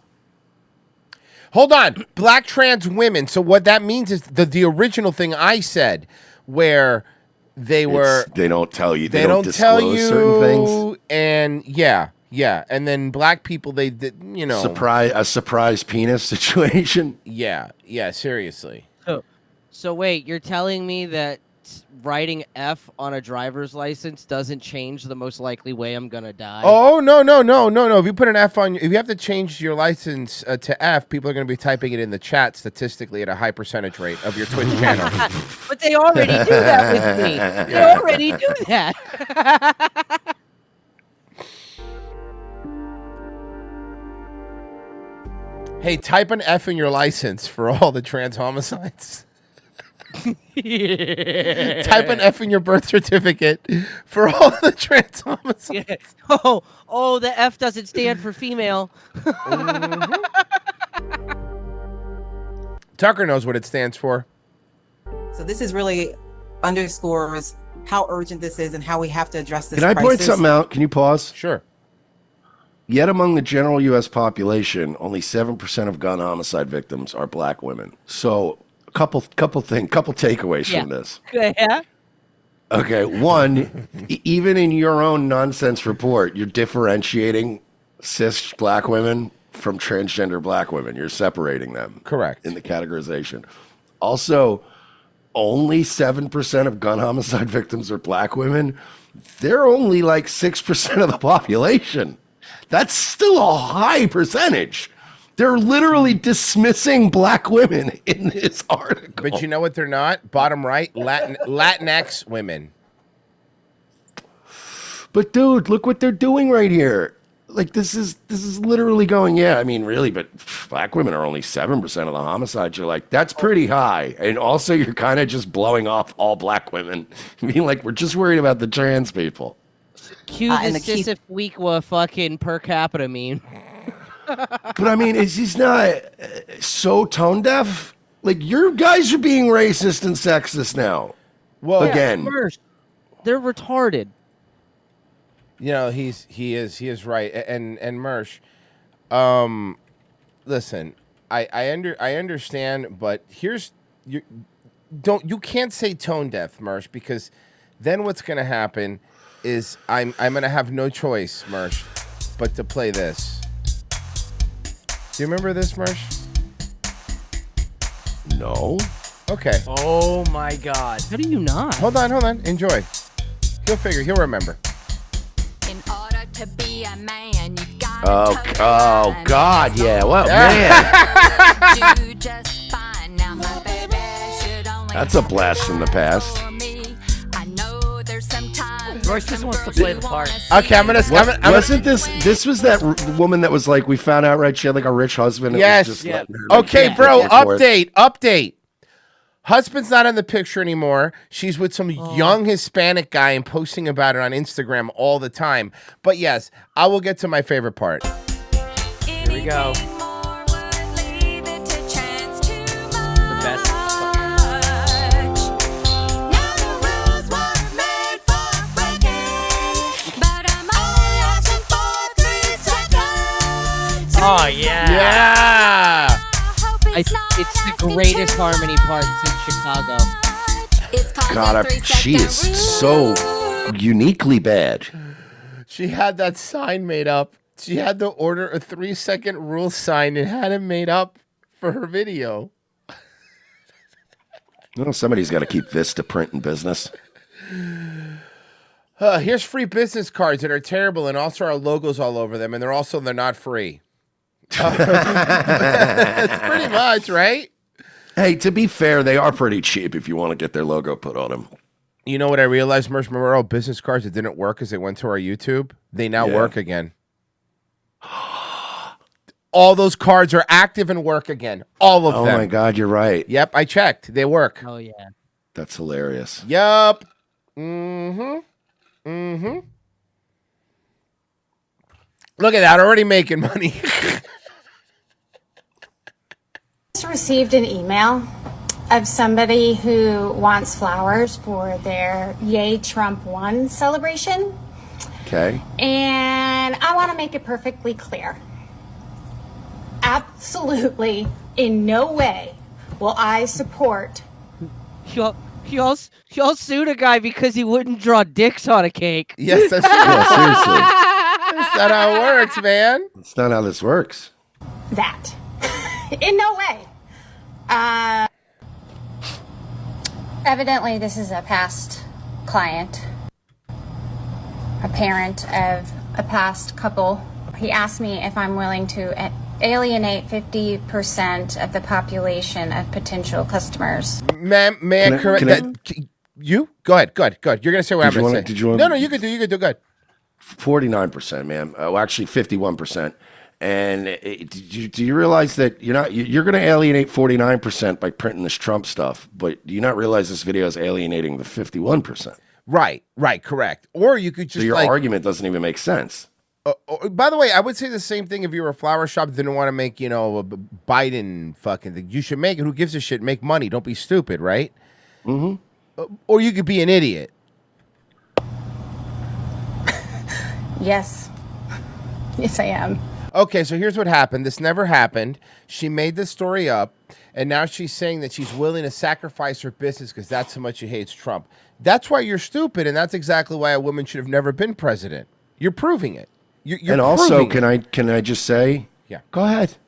Hold on. Black trans women. So what that means is the original thing I said where they were They don't tell you. they don't tell disclose you certain things. and yeah. And then black people they you know A surprise penis situation. Yeah, seriously. So wait, you're telling me that writing F on a driver's license doesn't change the most likely way I'm gonna die? Oh no! If you put an F on, if you have to change your license to F, people are going to be typing it in the chat statistically at a high percentage rate of your Twitch channel. But they already do that with me. They already do that. Hey, type an F in your license for all the trans homicides. Type an F in your birth certificate for all the trans homicides. Yes. Oh, the F doesn't stand for female. Tucker knows what it stands for. So this is really underscores how urgent this is and how we have to address this Can I point crisis. something out? Can you pause? Sure. Yet among the general U.S. population, only 7% of gun homicide victims are black women. So, couple takeaways from this. Yeah. Okay, one, even in your own nonsense report, you're differentiating cis black women from transgender black women. You're separating them. Correct. In the categorization. Also, only 7% of gun homicide victims are black women. They're only like 6% of the population. That's still a high percentage. They're literally dismissing black women in this article. But you know what they're not? Bottom right, Latinx women. But dude, look what they're doing right here. Like this is literally going, yeah, I mean really, but black women are only 7% of the homicides. You're like, that's pretty high. And also you're kind of just blowing off all black women. I mean, like, we're just worried about the trans people. Cue the Sisifweekwa fucking per capita meme. But I mean, is he's not so tone deaf? Like, your guys are being racist and sexist now. Well, again, they're retarded. You know, he is right. And Mersh, listen, I understand, but here's you can't say tone deaf, Mersh, because then what's gonna happen is I'm gonna have no choice, Mersh, but to play this. Do you remember this, Mersh? No. Okay. Oh my God. How do you not? Hold on. Enjoy. He'll remember. In order to be a man, you Oh God, yeah. Well, man. do just fine. Now my baby should only That's a blast from the past. I know there's sometimes Royce just wants to play the part. Okay, I'm gonna. Wasn't this was that woman that was like, we found out, right? She had like a rich husband. Yes. Okay, bro. Update. Husband's not in the picture anymore. She's with some young Hispanic guy and posting about it on Instagram all the time. But yes, I will get to my favorite part. Here we go. The best. Oh yeah. Yeah. It's the greatest harmony part since Chicago. God, she is so uniquely bad. She had that sign made up. She had to order a 3-second rule sign and had it made up for her video. Well, somebody's got to keep Vista print in business. Here's free business cards that are terrible and also our logos all over them, and they're not free. That's pretty much, right? Hey, to be fair, they are pretty cheap if you want to get their logo put on them. You know what I realized, Mersh? Remember all business cards that didn't work as they went to our YouTube? They now work again. All those cards are active and work again. All of them. Oh my God, you're right. Yep, I checked. They work. Oh yeah. That's hilarious. Yup. Look at that, already making money. Just received an email of somebody who wants flowers for their Yay Trump Won celebration. Okay. And I want to make it perfectly clear. Absolutely, in no way will I support. Y'all sued a guy because he wouldn't draw dicks on a cake. Yes, that's true. Yeah, seriously. That's not how it works, man. That's not how this works. That. In no way. Evidently, this is a past client, a parent of a past couple. He asked me if I'm willing to alienate 50% of the population of potential customers. Ma'am, may I correct that? You? Go ahead. You're going to say what I'm going to say. Did you want No, you could do good. 49%, ma'am. Well, actually, 51%. And do you realize that you're going to alienate 49% by printing this Trump stuff, but do you not realize this video is alienating the 51%? Right, correct. Or you could just so your argument doesn't even make sense. By the way, I would say the same thing if you were a flower shop that didn't want to make, a Biden fucking thing. You should make it. Who gives a shit? Make money. Don't be stupid, right? Mm-hmm. Or you could be an idiot. Yes. Yes, I am. Okay, so here's what happened. This never happened. She made this story up, and now she's saying that she's willing to sacrifice her business because that's how much she hates Trump. That's why you're stupid, and that's exactly why a woman should have never been president. You're proving it. You're and also, proving can I just say, yeah, go ahead.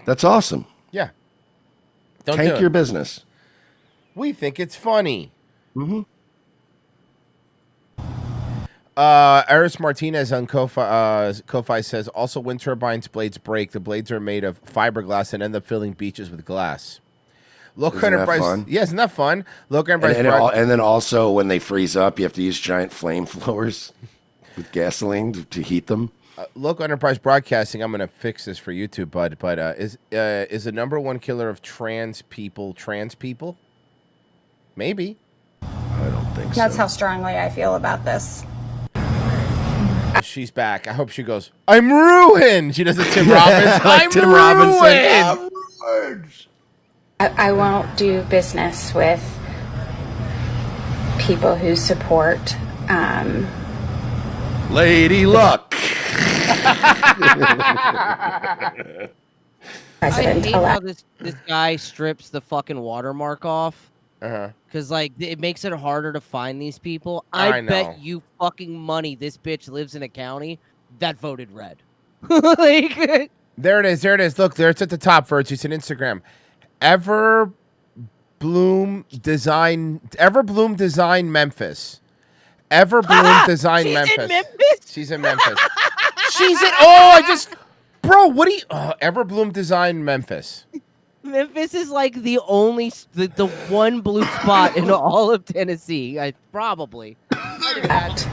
That's awesome. Yeah. Don't Tank do it. your business. We think it's funny. Mm-hmm. Eris Martinez on Ko-Fi says, also when turbines blades break, the blades are made of fiberglass and end up filling beaches with glass. Local Enterprise. Fun? Yeah, isn't that fun? Local Enterprise. And then also when they freeze up, you have to use giant flamethrowers with gasoline to heat them. Local Enterprise Broadcasting. I'm going to fix this for YouTube, bud. But is the number one killer of trans people? Maybe. I don't think That's how strongly I feel about this. She's back. I hope she goes, I'm ruined. She does a Tim Robbins. I'm Tim ruined. Robinson. I won't do business with people who support Lady Luck. I hate how this guy strips the fucking watermark off. Because, it makes it harder to find these people. I bet you fucking money this bitch lives in a county that voted red. There it is. There it is. Look, there it's at the top, Virtue. It's an Instagram. Everbloom Design Memphis. Everbloom Design She's Memphis. in Memphis? She's in Memphis. She's in. Oh, I just. Bro, what do you. Everbloom Design Memphis. Memphis is like the only, the one blue spot in all of Tennessee. Probably.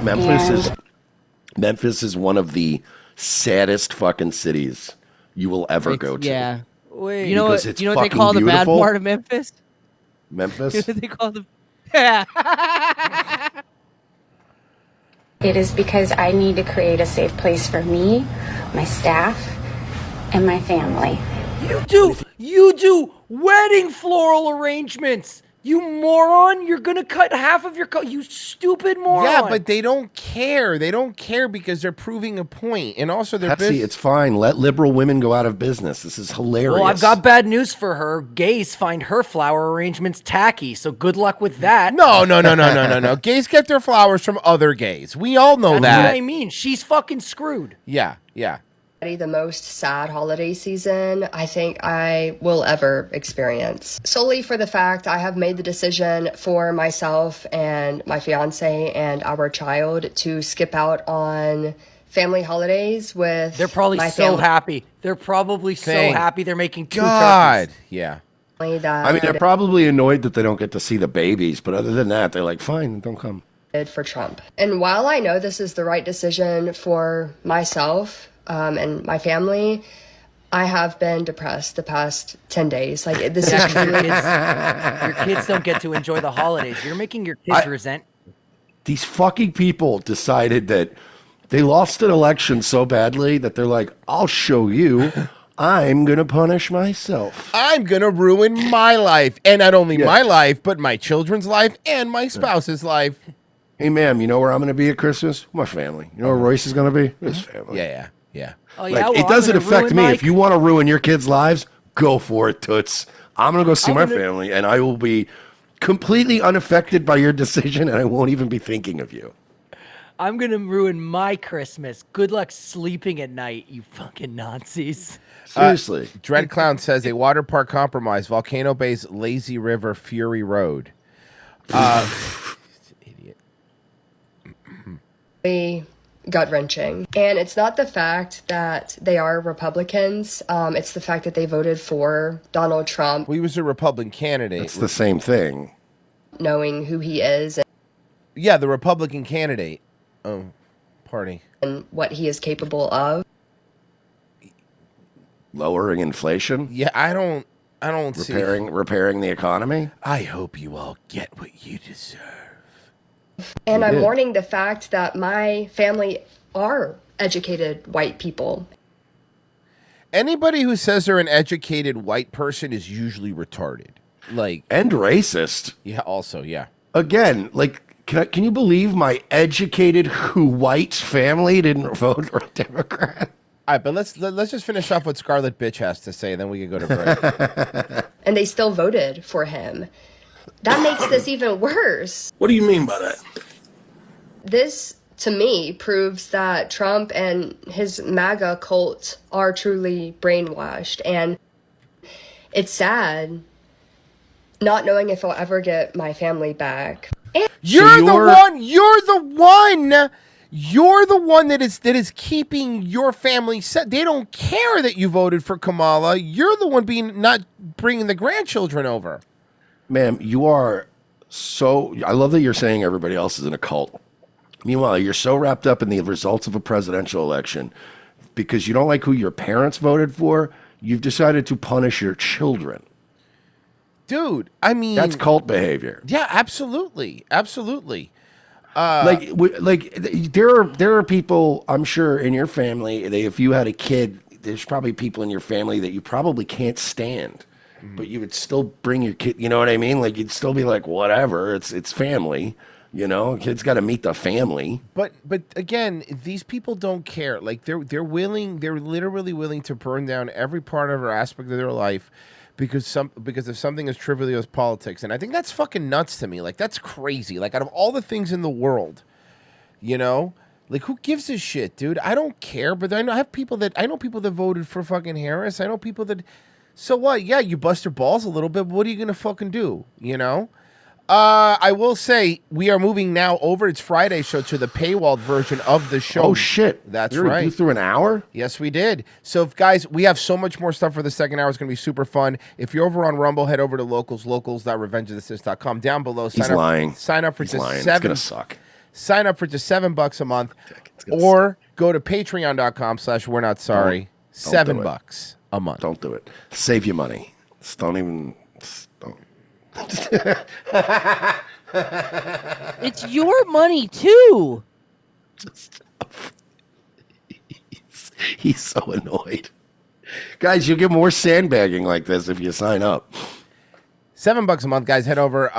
Memphis is one of the saddest fucking cities you will ever go to. Yeah. Wait. You know what? Because You know it's what they call fucking the bad beautiful. part of Memphis? Memphis? You know what they call the. Yeah. It is because I need to create a safe place for me, my staff, and my family. You do wedding floral arrangements. You moron! You're gonna cut half of your you stupid moron. Yeah, but they don't care. They don't care because they're proving a point, and also they're Pepsi, it's fine. Let liberal women go out of business. This is hilarious. Well, I've got bad news for her. Gays find her flower arrangements tacky, so good luck with that. No. Gays get their flowers from other gays. We all know That's that. what I mean. She's fucking screwed. Yeah. The most sad holiday season I think I will ever experience. Solely for the fact I have made the decision for myself and my fiance and our child to skip out on family holidays with They're probably my so family. happy. They're probably so Thank happy they're making two God. turkeys. Yeah. That I mean, they're probably annoyed that they don't get to see the babies, but other than that, they're like, fine, don't come. For Trump. And while I know this is the right decision for myself and my family, I have been depressed the past 10 days. Like, this is truly... Your kids don't get to enjoy the holidays. You're making your kids resent. These fucking people decided that they lost an election so badly that they're like, I'll show you. I'm going to punish myself. I'm going to ruin my life. And not only my life, but my children's life and my spouse's life. Hey, ma'am, you know where I'm going to be at Christmas? My family. You know where Royce is going to be? His family. Yeah. Oh, Like, yeah, well, it doesn't I'm gonna affect ruin me. my- If you want to ruin your kids' lives, go for it, toots. I'm going to go see I'm my gonna- family, and I will be completely unaffected by your decision, and I won't even be thinking of you. I'm gonna ruin my Christmas. Good luck sleeping at night, you fucking Nazis. Seriously. Dread Clown says a water park compromise, Volcano Bay's Lazy River Fury Road. gut-wrenching. And it's not the fact that they are Republicans. It's the fact that they voted for Donald Trump. Well, he was a Republican candidate. It's the same thing. Knowing who he is Yeah, the Republican candidate. Oh, party. and what he is capable of. Lowering inflation? Yeah, I don't see. Repairing the economy? I hope you all get what you deserve. And He I'm did. mourning the fact that my family are educated white people. Anybody who says they're an educated white person is usually retarded. Like, and racist. Yeah, also, yeah. Again, like, can you believe my educated white family didn't vote for a Democrat? All right, but let's just finish off what Scarlet Bitch has to say, then we can go to break. And they still voted for him. That makes this even worse. What do you mean by that? This, to me, proves that Trump and his MAGA cult are truly brainwashed. And it's sad not knowing if I'll ever get my family back. And You're the one that is keeping your family set. They don't care that you voted for Kamala. You're the one not bringing the grandchildren over. Ma'am, you are so... I love that you're saying everybody else is in a cult. Meanwhile, you're so wrapped up in the results of a presidential election because you don't like who your parents voted for, you've decided to punish your children. Dude, I mean... That's cult behavior. Yeah, absolutely. Absolutely. There are people, I'm sure, in your family, if you had a kid, there's probably people in your family that you probably can't stand. But you would still bring your kid, you know what I mean? Like, you'd still be like, whatever, it's family, you know? Kid's got to meet the family. But again, these people don't care. Like, they're literally willing to burn down every part of or aspect of their life because of something as trivial as politics. And I think that's fucking nuts to me. Like, that's crazy. Like, out of all the things in the world, you know, Like, who gives a shit, dude? I don't care, but I know people that voted for fucking Harris. I know people that. So what? Yeah, you bust your balls a little bit, but what are you gonna fucking do? You know? I will say we are moving now over. It's Friday show to the paywalled version of the show. Oh shit! That's You already right. blew through an hour? Yes, we did. So, guys, we have so much more stuff for the second hour. It's going to be super fun. If you're over on Rumble, head over to locals.revengeofthesith.com. Down below, He's lying. Sign up for He's just lying. $7. It's gonna suck. Sign up for just $7 a month, or go to patreon.com/we're not sorry. Don't do it. $7 a month. Don't do it. Save your money. Just don't even. Don't. It's your money too. He's so annoyed. Guys, you'll get more sandbagging like this if you sign up. $7 a month, guys. Head over.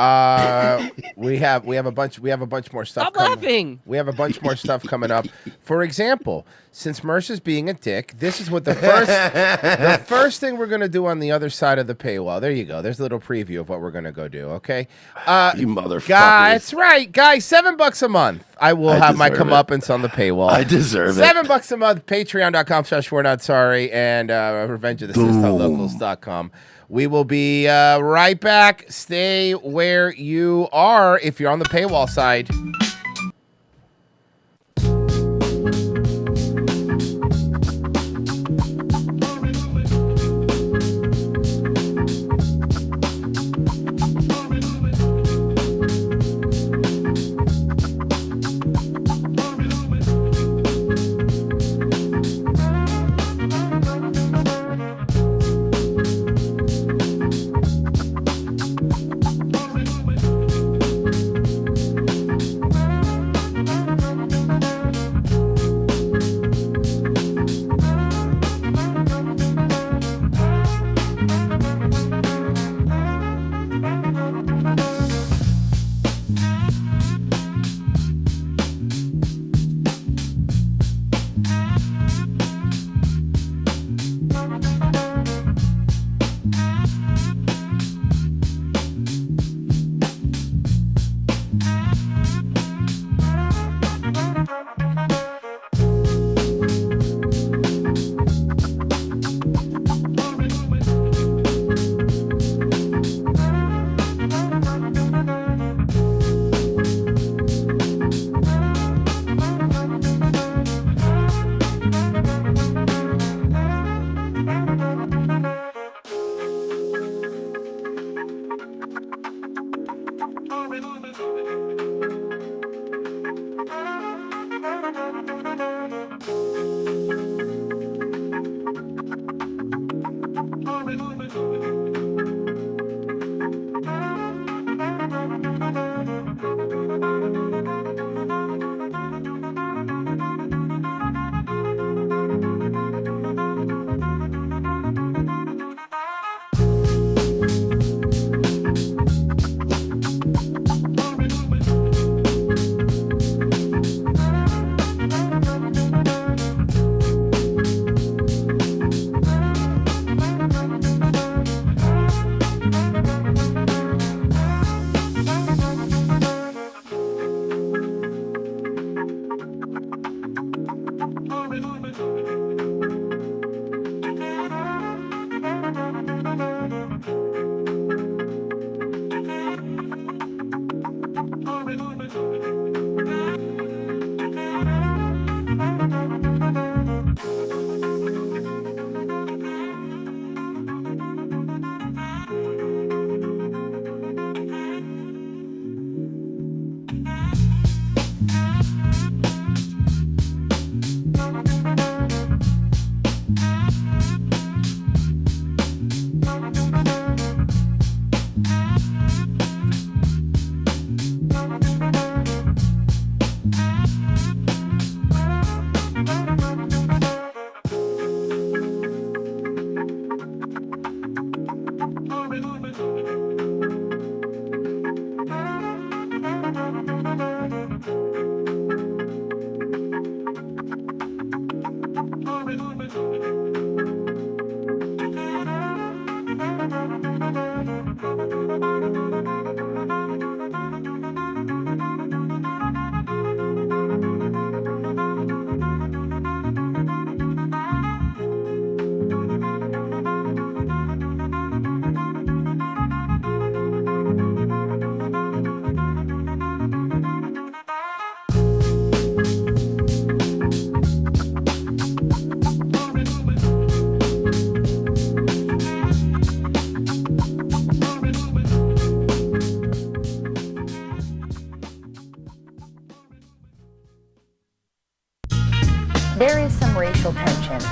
We have a bunch more stuff. Stop laughing. We have a bunch more stuff coming up. For example, since Mercer's being a dick, this is what the first thing we're gonna do on the other side of the paywall. There you go. There's a little preview of what we're gonna go do. Okay, you motherfuckers. That's right, guys. $7 a month. I will have my deserve it. comeuppance on the paywall. I deserve it. $7 a month. Patreon.com/we're not sorry and revengeofthesith.locals.com. We will be right back. Stay where you are if you're on the paywall side. There is some racial tension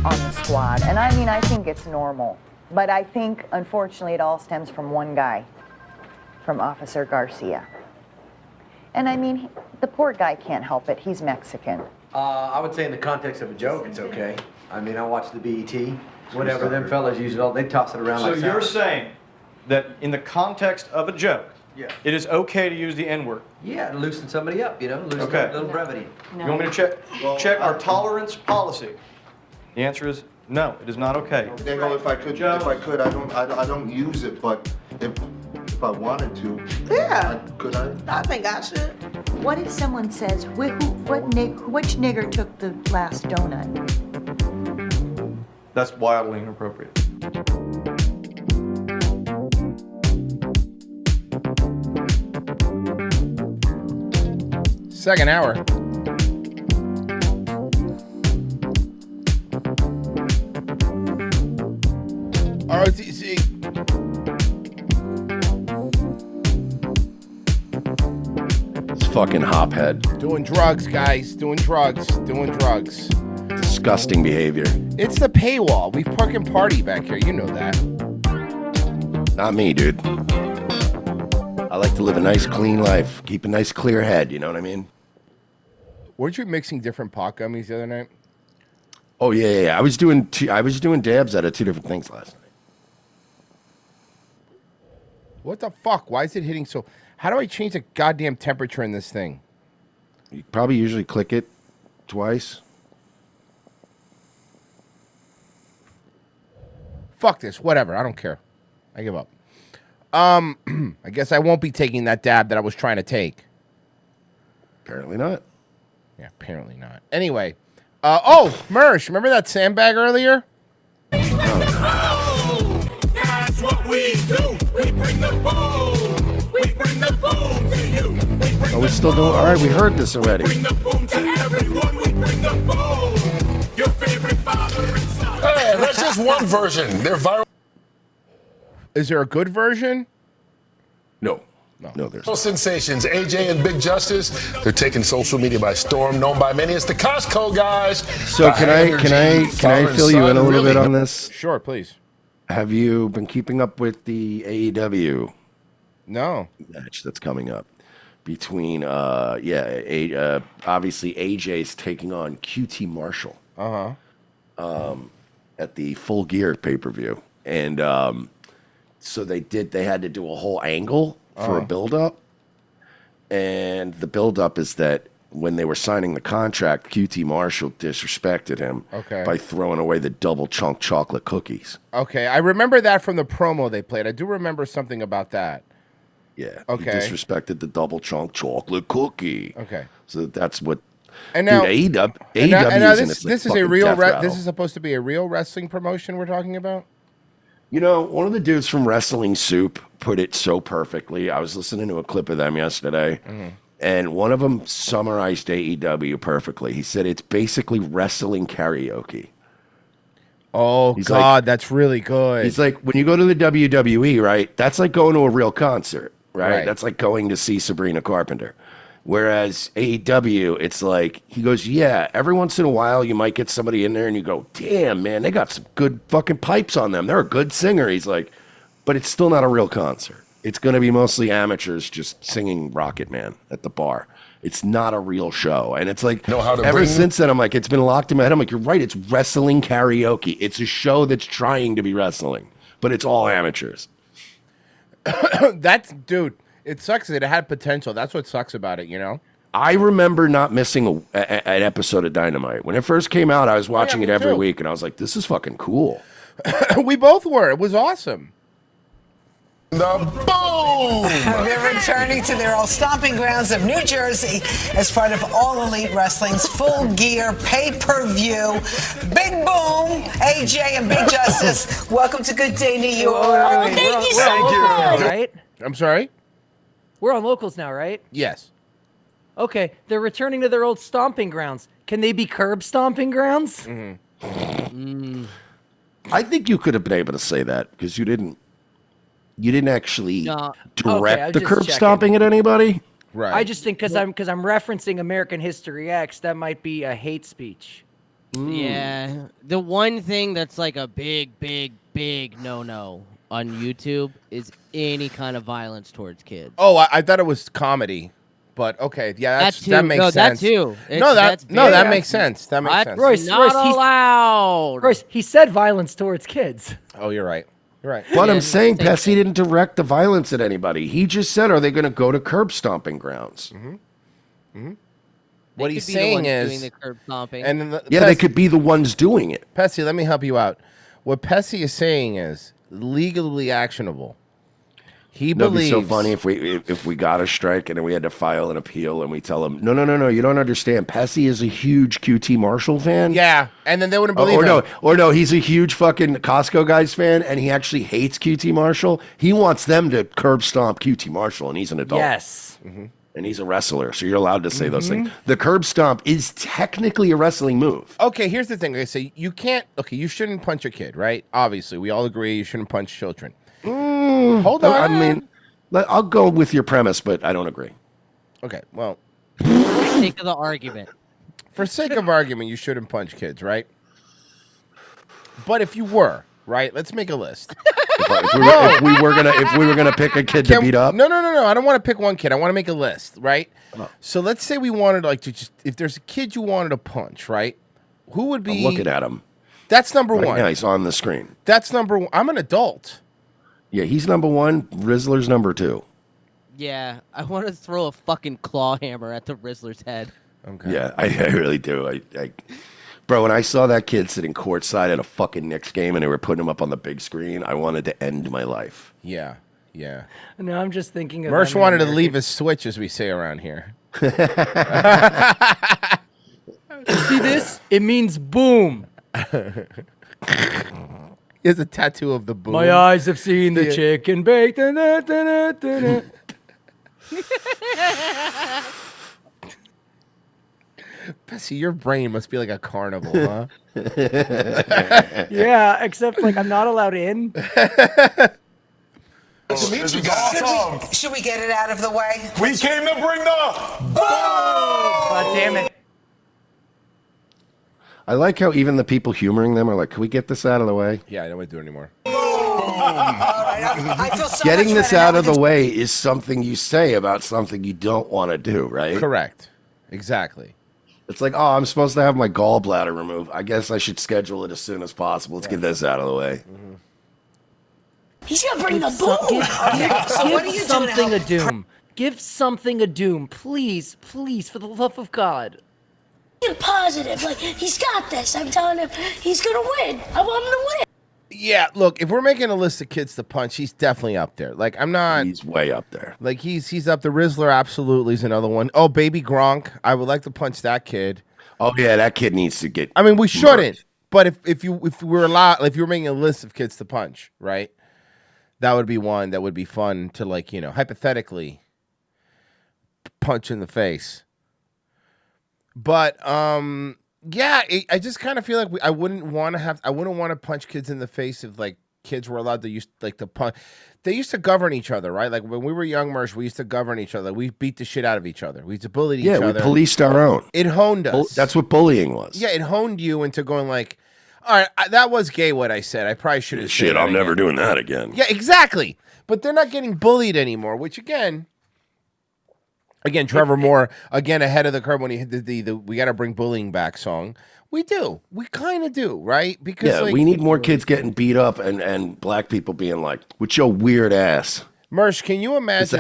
on the squad, and I mean, I think it's normal. But I think, unfortunately, it all stems from one guy, from Officer Garcia. And I mean, the poor guy can't help it. He's Mexican. I would say in the context of a joke, it's okay. I mean, I watch the BET, whatever, them fellas use it all, they toss it around So like you're salad. saying that in the context of a joke, it is okay to use the N-word? Yeah, to loosen somebody up, you know, loosen Okay. up a little brevity. You want me to check our tolerance policy? The answer is no, it is not okay. Daniel, if I could, I don't use it, but if I wanted to, could I? I think I should. What if someone says, which nigger took the last donut? That's wildly inappropriate. Second hour. ROTC. It's fucking hophead. Doing drugs, guys. Doing drugs. Disgusting behavior. It's the paywall. We fucking party back here. You know that. Not me, dude. I like to live a nice, clean life. Keep a nice, clear head. You know what I mean? Weren't you mixing different pot gummies the other night? Oh yeah. I was doing dabs out of two different things last night. What the fuck? Why is it hitting so? How do I change the goddamn temperature in this thing? You probably usually click it twice. Fuck this. Whatever. I don't care. I give up. I guess I won't be taking that dab that I was trying to take. Apparently not. Yeah, apparently not. Anyway. Mersh, remember that sandbag earlier? That's what we do. We bring the boom. We bring the boom to you. Are we still doing? All right, we heard this already. Bring the boom to everyone. We bring the boom. Your favorite father and son. Hey, that's just one version. They're viral. Is there a good version? No, there's no. Sensations, AJ and Big Justice, they're taking social media by storm, known by many as the Costco guys. So can I fill you in a little bit on this? Sure, please. Have you been keeping up with the AEW? No. Match that's coming up between obviously AJ's taking on QT Marshall. At the Full Gear pay-per-view. And so they had to do a whole angle for a build-up. And the build-up is that when they were signing the contract, QT Marshall disrespected him by throwing away the double chunk chocolate cookies. Okay, I remember that from the promo they played. I do remember something about that. Yeah. Okay. He disrespected the double chunk chocolate cookie. Okay. So that's what. And now, dude, AEW and now this is a real. This is supposed to be a real wrestling promotion we're talking about. You know, one of the dudes from Wrestling Soup put it so perfectly. I was listening to a clip of them yesterday, and one of them summarized AEW perfectly. He said it's basically wrestling karaoke. Oh, He's God, that's really good. He's like, when you go to the WWE, right, that's like going to a real concert, right? Right. That's like going to see Sabrina Carpenter. Whereas AEW, it's like, he goes, yeah, every once in a while you might get somebody in there and you go, damn, man, they got some good fucking pipes on them. They're a good singer. He's like, but it's still not a real concert. It's going to be mostly amateurs just singing Rocket Man at the bar. It's not a real show. And it's like, ever since then, I'm like, it's been locked in my head. I'm like, you're right. It's wrestling karaoke. It's a show that's trying to be wrestling, but it's all amateurs. Dude, it sucks that it had potential. That's what sucks about it, you know? I remember not missing an episode of Dynamite. When it first came out, I was watching it every week, and I was like, this is fucking cool. We both were. It was awesome. The boom! They're returning to their old stomping grounds of New Jersey as part of All Elite Wrestling's Full Gear pay-per-view. Big Boom, AJ and Big Justice. Welcome to Good Day, New York. Thank you so much. Right? I'm sorry? We're on locals now, right? Yes. Okay, they're returning to their old stomping grounds. Can they be curb stomping grounds? I think you could have been able to say that because you didn't actually direct the curb stomping at anybody. Right. I just think because I'm referencing American History X, that might be a hate speech. Yeah. The one thing that's like a big no-no on YouTube is any kind of violence towards kids. Oh, I thought it was comedy. But okay, yeah, that makes no, sense. That too. That makes sense. That makes sense. Royce, allowed. Royce, he said violence towards kids. Oh, you're right. You're right. But I'm saying Pesci didn't direct the violence at anybody. He just said, are they going to go to curb stomping grounds? What he's saying is, doing the curb stomping. and then they could be the ones doing it. Pesci, let me help you out. What Pesci is saying is legally actionable. He It'd be believes. so funny if we got a strike and then we had to file an appeal and we tell them, no, you don't understand. Pesci is a huge QT Marshall fan. Yeah, and then they wouldn't believe him. No, he's a huge fucking Costco guys fan and he actually hates QT Marshall. He wants them to curb stomp QT Marshall and he's an adult. Yes. And he's a wrestler, so you're allowed to say those things. The curb stomp is technically a wrestling move. Okay, here's the thing. I say you can't. Okay, you shouldn't punch a kid, right? Obviously, we all agree you shouldn't punch children. Hold on. I mean, I'll go with your premise, but I don't agree. Okay, well, For the sake of the argument. For sake of argument, you shouldn't punch kids, right? But if you were, right, let's make a list. If we were gonna pick a kid to beat up. No. I don't want to pick one kid. I want to make a list, right? So let's say we wanted to just if there's a kid you wanted to punch, right? Who would be? I'm looking at him. That's number one. Yeah, he's on the screen. That's number one. I'm an adult. Yeah, he's number one. Rizzler's number two. Yeah, I want to throw a fucking claw hammer at the Rizzler's head. Okay. Yeah, I really do. Bro, when I saw that kid sitting courtside at a fucking Knicks game and they were putting him up on the big screen, I wanted to end my life. Yeah. No, I'm just thinking of. Mersh wanted to leave his switch, as we say around here. See this? It means boom. He has a tattoo of the boom. My eyes have seen the chicken bake. Bessie, your brain must be like a carnival, huh? Yeah, except like I'm not allowed in. Should we get it out of the way? We came to bring the boom! God damn it. I like how even the people humoring them are like, can we get this out of the way? Yeah, I don't want to do it anymore. I feel so Getting much this better out now of we the can- way is something you say about something you don't want to do, right? Correct. Exactly. It's like, oh, I'm supposed to have my gallbladder removed. I guess I should schedule it as soon as possible. Let's get this out of the way. He's gonna bring the boom. Okay, so what are you Give doing? something now? a doom. Give something a doom, please, for the love of God. Be positive. Like, he's got this. I'm telling him he's going to win. I want him to win. Yeah, look, if we're making a list of kids to punch, he's definitely up there. Like, I'm not. He's way up there. Like, he's up. The Rizzler absolutely is another one. Oh, baby Gronk. I would like to punch that kid. Oh, yeah, that kid needs to get. I mean, we shouldn't. But if you were making a list of kids to punch, right? That would be one that would be fun to, like, hypothetically punch in the face. But yeah, I just kind of feel like I wouldn't want to punch kids in the face if like kids were allowed to use like the punch. They used to govern each other, right? Like when we were young, Mersh, we used to govern each other. We beat the shit out of each other. We used to bully each other. Yeah, we policed our own. It honed us. That's what bullying was. Yeah, it honed you into going like, all right, that was gay what I said. I probably should have. Shit, I'm never doing that again. Yeah, exactly. But they're not getting bullied anymore, which again, Trevor Moore, ahead of the curve when he hit the "We Got to Bring Bullying Back" song. We do. We kind of do, right? Because we need more kids getting beat up and black people being like, with your weird ass. Mersh, can you imagine?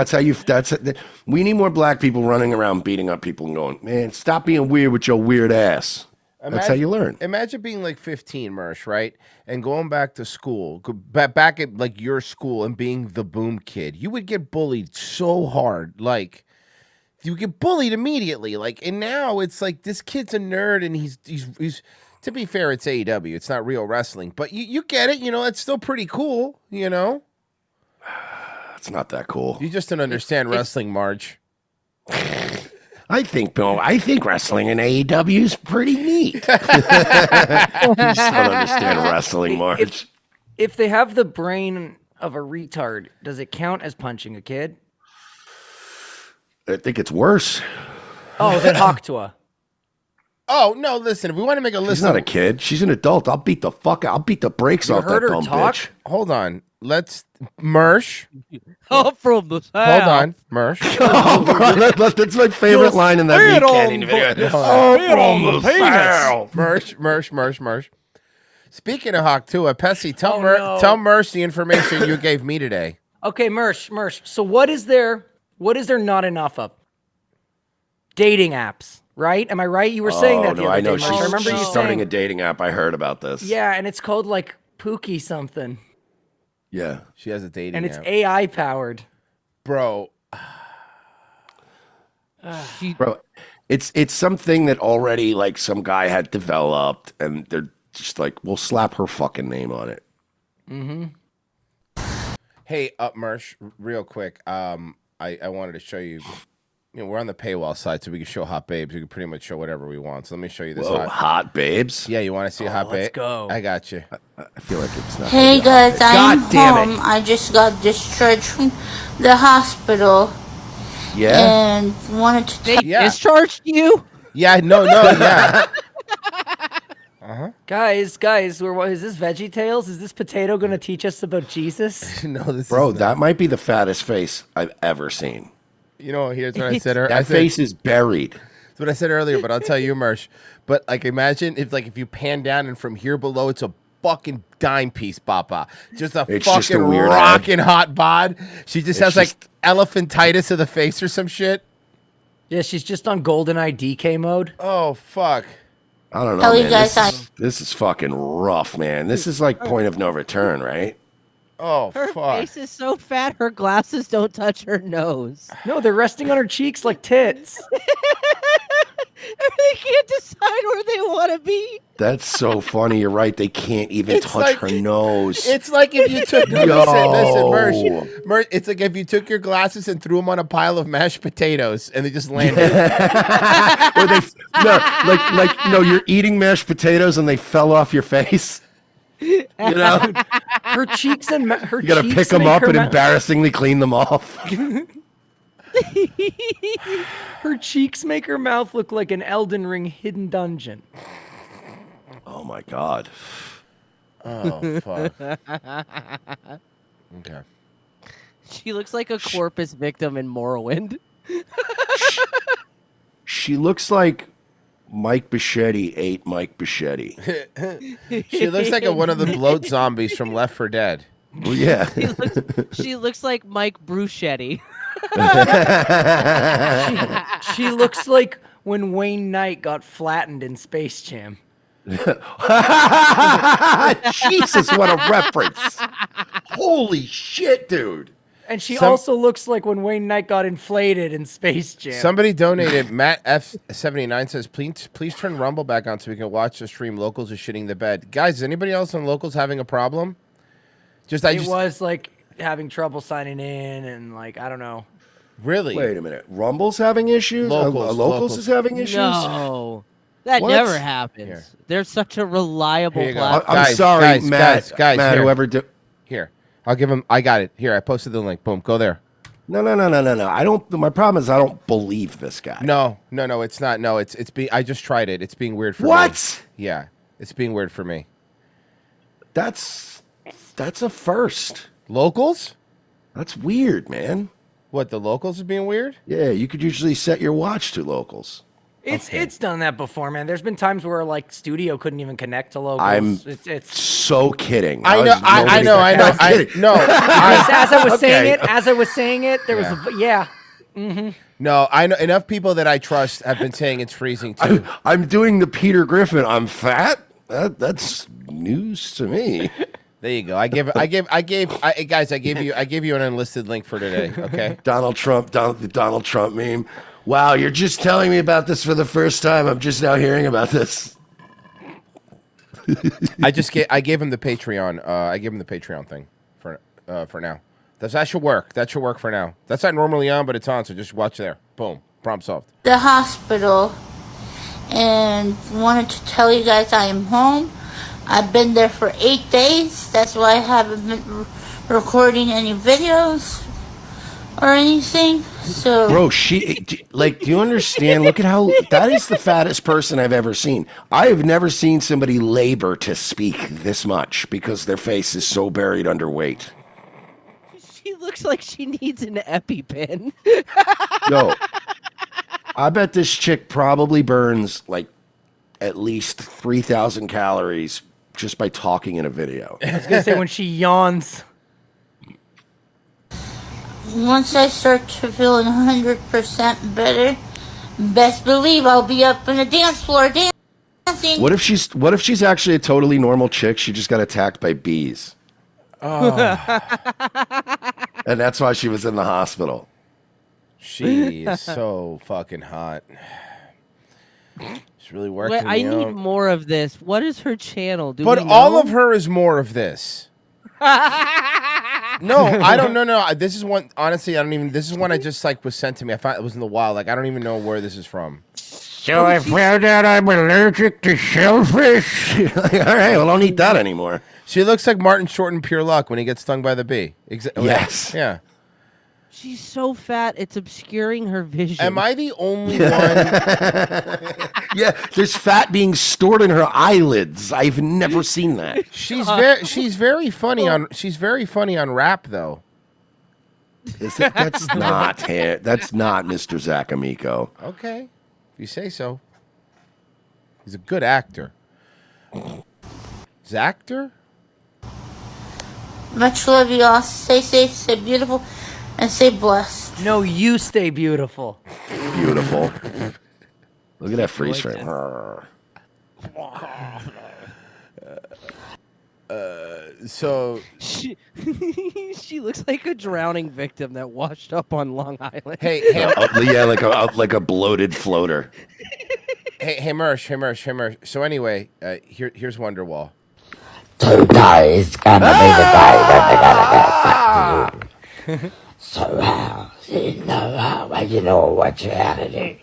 We need more black people running around beating up people and going, man, stop being weird with your weird ass. That's how you learn. Imagine being like 15, Mersh, right? And going back to school, back at like your school and being the boom kid. You would get bullied so hard. Like, you get bullied immediately. Like, and now it's like this kid's a nerd and he's to be fair, it's AEW. It's not real wrestling. But you get it, it's still pretty cool, It's not that cool. You just don't understand wrestling, Marge. I think wrestling in AEW is pretty neat. You just don't understand wrestling, Marge. If they have the brain of a retard, does it count as punching a kid? I think it's worse. Oh, then Haktua. Oh no! Listen, if we want to make a list, She's not a kid. She's an adult. I'll beat the fuck out. I'll beat the brakes You off heard that her dumb talk? bitch. Hold on. Let's Mersh. I'm from the south. Hold on, Mersh. Oh, bro, that's my favorite line in that Spit Meat on Canyon the- video. Oh, Spit on the penis. Mersh. Speaking of Haktua, Pessy, tell tell Mersh the information you gave me today. Okay, Mersh. So what is there not enough of? Dating apps, right? Am I right? You were saying that the other I know. day, Mersh. I remember She's you starting saying. a dating app. I heard about this. Yeah, and it's called like Pookie something. Yeah. She has a dating And it's app. AI powered. Bro. Bro, it's something that already like some guy had developed, and they're just like, we'll slap her fucking name on it. Mm-hmm. Hey, Mersh, real quick. I wanted to show you. You know, we're on the paywall side, so we can show hot babes. We can pretty much show whatever we want. So let me show you this. Whoa, hot babes? Yeah, you want to see a hot babe? let's go. I got you. I feel like it's not. Hey guys, I'm God damn home. I just got discharged from the hospital. Yeah? And wanted to take discharged you? Yeah, no, yeah. Guys, what is this Veggie Tales? Is this potato going to teach us about Jesus? No, this Bro, that might be the fattest face I've ever seen. You know, here's what I said earlier. That face is buried. That's what I said earlier, but I'll tell you, Mersh. But like, imagine if you pan down and from here below, it's a fucking dime piece, Papa. Just a It's just a fucking weird rocking hot bod. She just has just- like elephantitis of the face or some shit. Yeah, she's just on GoldenEye DK mode. Oh fuck. I don't know, Tell you man. guys This is fucking rough, man. This is like point of no return, right? Oh Her fuck. face is so fat, her glasses don't touch her nose. No, they're resting on her cheeks like tits. They can't decide where they want to be. That's so funny. You're right. They can't even It's touch like- her nose. It's like if you took listen, Yo. Mersh, it's like if you took your glasses and threw them on a pile of mashed potatoes and they just landed. Or no, you're eating mashed potatoes and they fell off your face. You know, Her cheeks and her you gotta cheeks pick them make up her and mou- embarrassingly clean them off. Her cheeks make her mouth look like an Elden Ring hidden dungeon. Oh my god. Oh fuck. Okay. She looks like a corpus victim in Morrowind. She looks like Mike Bichetti ate Mike Bichetti. She looks like one of the bloat zombies from Left 4 Dead. Well, yeah. She looks like Mike Bruschetti. She looks like when Wayne Knight got flattened in Space Jam. Jesus, what a reference. Holy shit, dude. And she also looks like when Wayne Knight got inflated in Space Jam. Somebody donated. Matt F79 says, please turn Rumble back on so we can watch the stream. Locals are shitting the bed. Guys, is anybody else on Locals having a problem? It was like having trouble signing in and like, I don't know. Really? Wait a minute. Rumble's having issues? Locals is having issues? No. That What? never happens. They're such a reliable Here you go. platform. I'm sorry, Matt. Guys, Matt, here. whoever do. Here. I'll give him. I got it. Here, I posted the link. Boom. Go there. No. I don't. My problem is I don't believe this guy. No. It's not. No, it's I just tried it. It's being weird for me. What? Yeah. It's being weird for me. That's a first. Locals? That's weird, man. What, the Locals is being weird? Yeah, you could usually set your watch to Locals. It's done that before, man. There's been times where like Studio couldn't even connect to locals. I'm it's so kidding. I know. I know. as I was saying Okay. it, there was yeah. Mm-hmm. No, I know enough people that I trust have been saying it's freezing too. I'm doing the Peter Griffin. I'm fat. That's news to me. There you go. I gave you an unlisted link for today. Okay. Donald Trump meme. Wow, you're just telling me about this for the first time. I'm just now hearing about this. I gave him the Patreon. I gave him the Patreon thing for now. That should work. That should work for now. That's not normally on, but it's on. So just watch there. Boom. Problem solved. the hospital and wanted to tell you guys I am home. I've been there for 8 days. That's why I haven't been recording any videos or anything. So, Bro, do you understand? Look at how that is the fattest person I've ever seen. I have never seen somebody labor to speak this much because their face is so buried under weight. She looks like she needs an EpiPen. Yo, I bet this chick probably burns like at least 3,000 calories just by talking in a video. I was gonna say when she yawns. once I start to feeling 100% better, best believe I'll be up on the dance floor dancing. What if she's actually a totally normal chick? She just got attacked by bees. Oh. And that's why she was in the hospital. She is so fucking hot. She's really working. Wait, I me need out. more of this. What is her channel? Do But we all know? of her is more of this. No, I don't know. No, this is one. Honestly, I don't even. This is one I just like was sent to me. I found it was in the wild. Like I don't even know where this is from. So I found out I'm allergic to shellfish. All right, well, don't eat that anymore. She looks like Martin Short in Pure Luck when he gets stung by the bee. Yes. Yeah. She's so fat, it's obscuring her vision. Am I the only one? Yeah, there's fat being stored in her eyelids. I've never seen that. She's very funny on rap though. That's not hair. That's not Mr. Zach Amico. Okay, if you say so. He's a good actor. Zactor? Much love, y'all. Stay safe, stay beautiful, and stay blessed. No, you stay beautiful. Beautiful. Look at that freeze frame. So she looks like a drowning victim that washed up on Long Island. Hey, yeah, like a bloated floater. hey, Mersh. So anyway, here's Wonderwall. Today's gonna be the day when they're gonna get back to you. So you know what you had to do.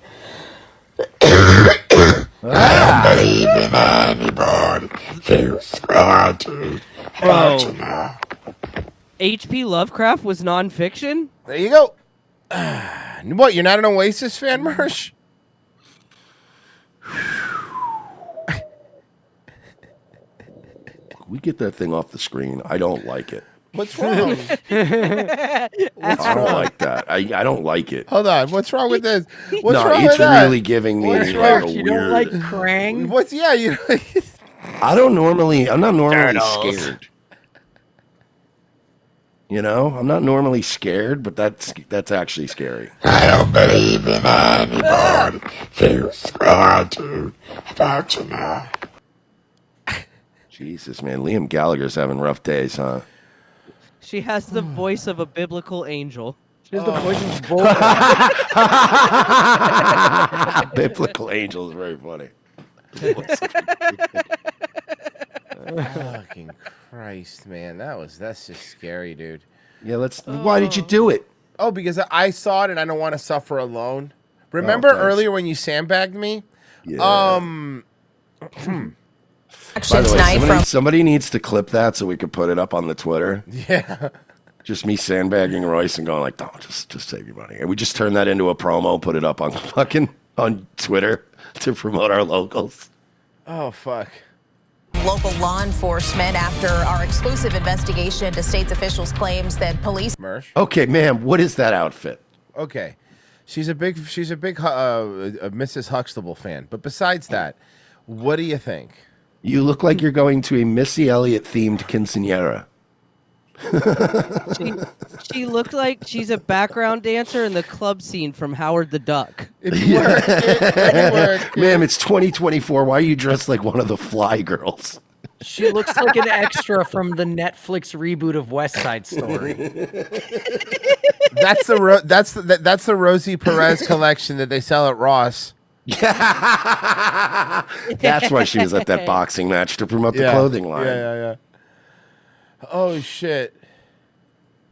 I don't believe in anybody who's trying to hurt you now. H.P. Lovecraft was nonfiction? There you go. What? You're not an Oasis fan, Mersh? We get that thing off the screen. I don't like it. What's wrong? I don't like that. I don't like it. Hold on. What's wrong with this? What's No, wrong it's with that? really giving me What's like wrong? a weird. Krang? What's you? I'm not normally Turtles. scared. You know, I'm not normally scared, but that's actually scary. I don't believe in anybody who's trying to hurt you now. Jesus, man, Liam Gallagher's having rough days, huh? She has the voice of a biblical angel. She has the voice of Biblical angel is very funny. Fucking Christ, man. That's just scary, dude. Yeah, why did you do it? Oh, because I saw it and I don't want to suffer alone. Remember thanks. earlier when you sandbagged me? Yeah. By the way, somebody needs to clip that so we could put it up on the Twitter. Yeah. Just me sandbagging Royce and going like, "No, just save your money." And we just turn that into a promo, put it up on on Twitter to promote our locals. Oh fuck. Local law enforcement after our exclusive investigation to state's officials claims that police. Okay, ma'am, what is that outfit? Okay. She's a big Mrs. Huxtable fan. But besides that, what do you think? You look like you're going to a Missy Elliott themed quinceañera. She looked like she's a background dancer in the club scene from Howard the Duck. Ma'am, it's 2024. Why are you dressed like one of the Fly Girls? She looks like an extra from the Netflix reboot of West Side Story. That's the Rosie Perez collection that they sell at Ross. That's why she was at that boxing match to promote the clothing line. Yeah. Oh shit.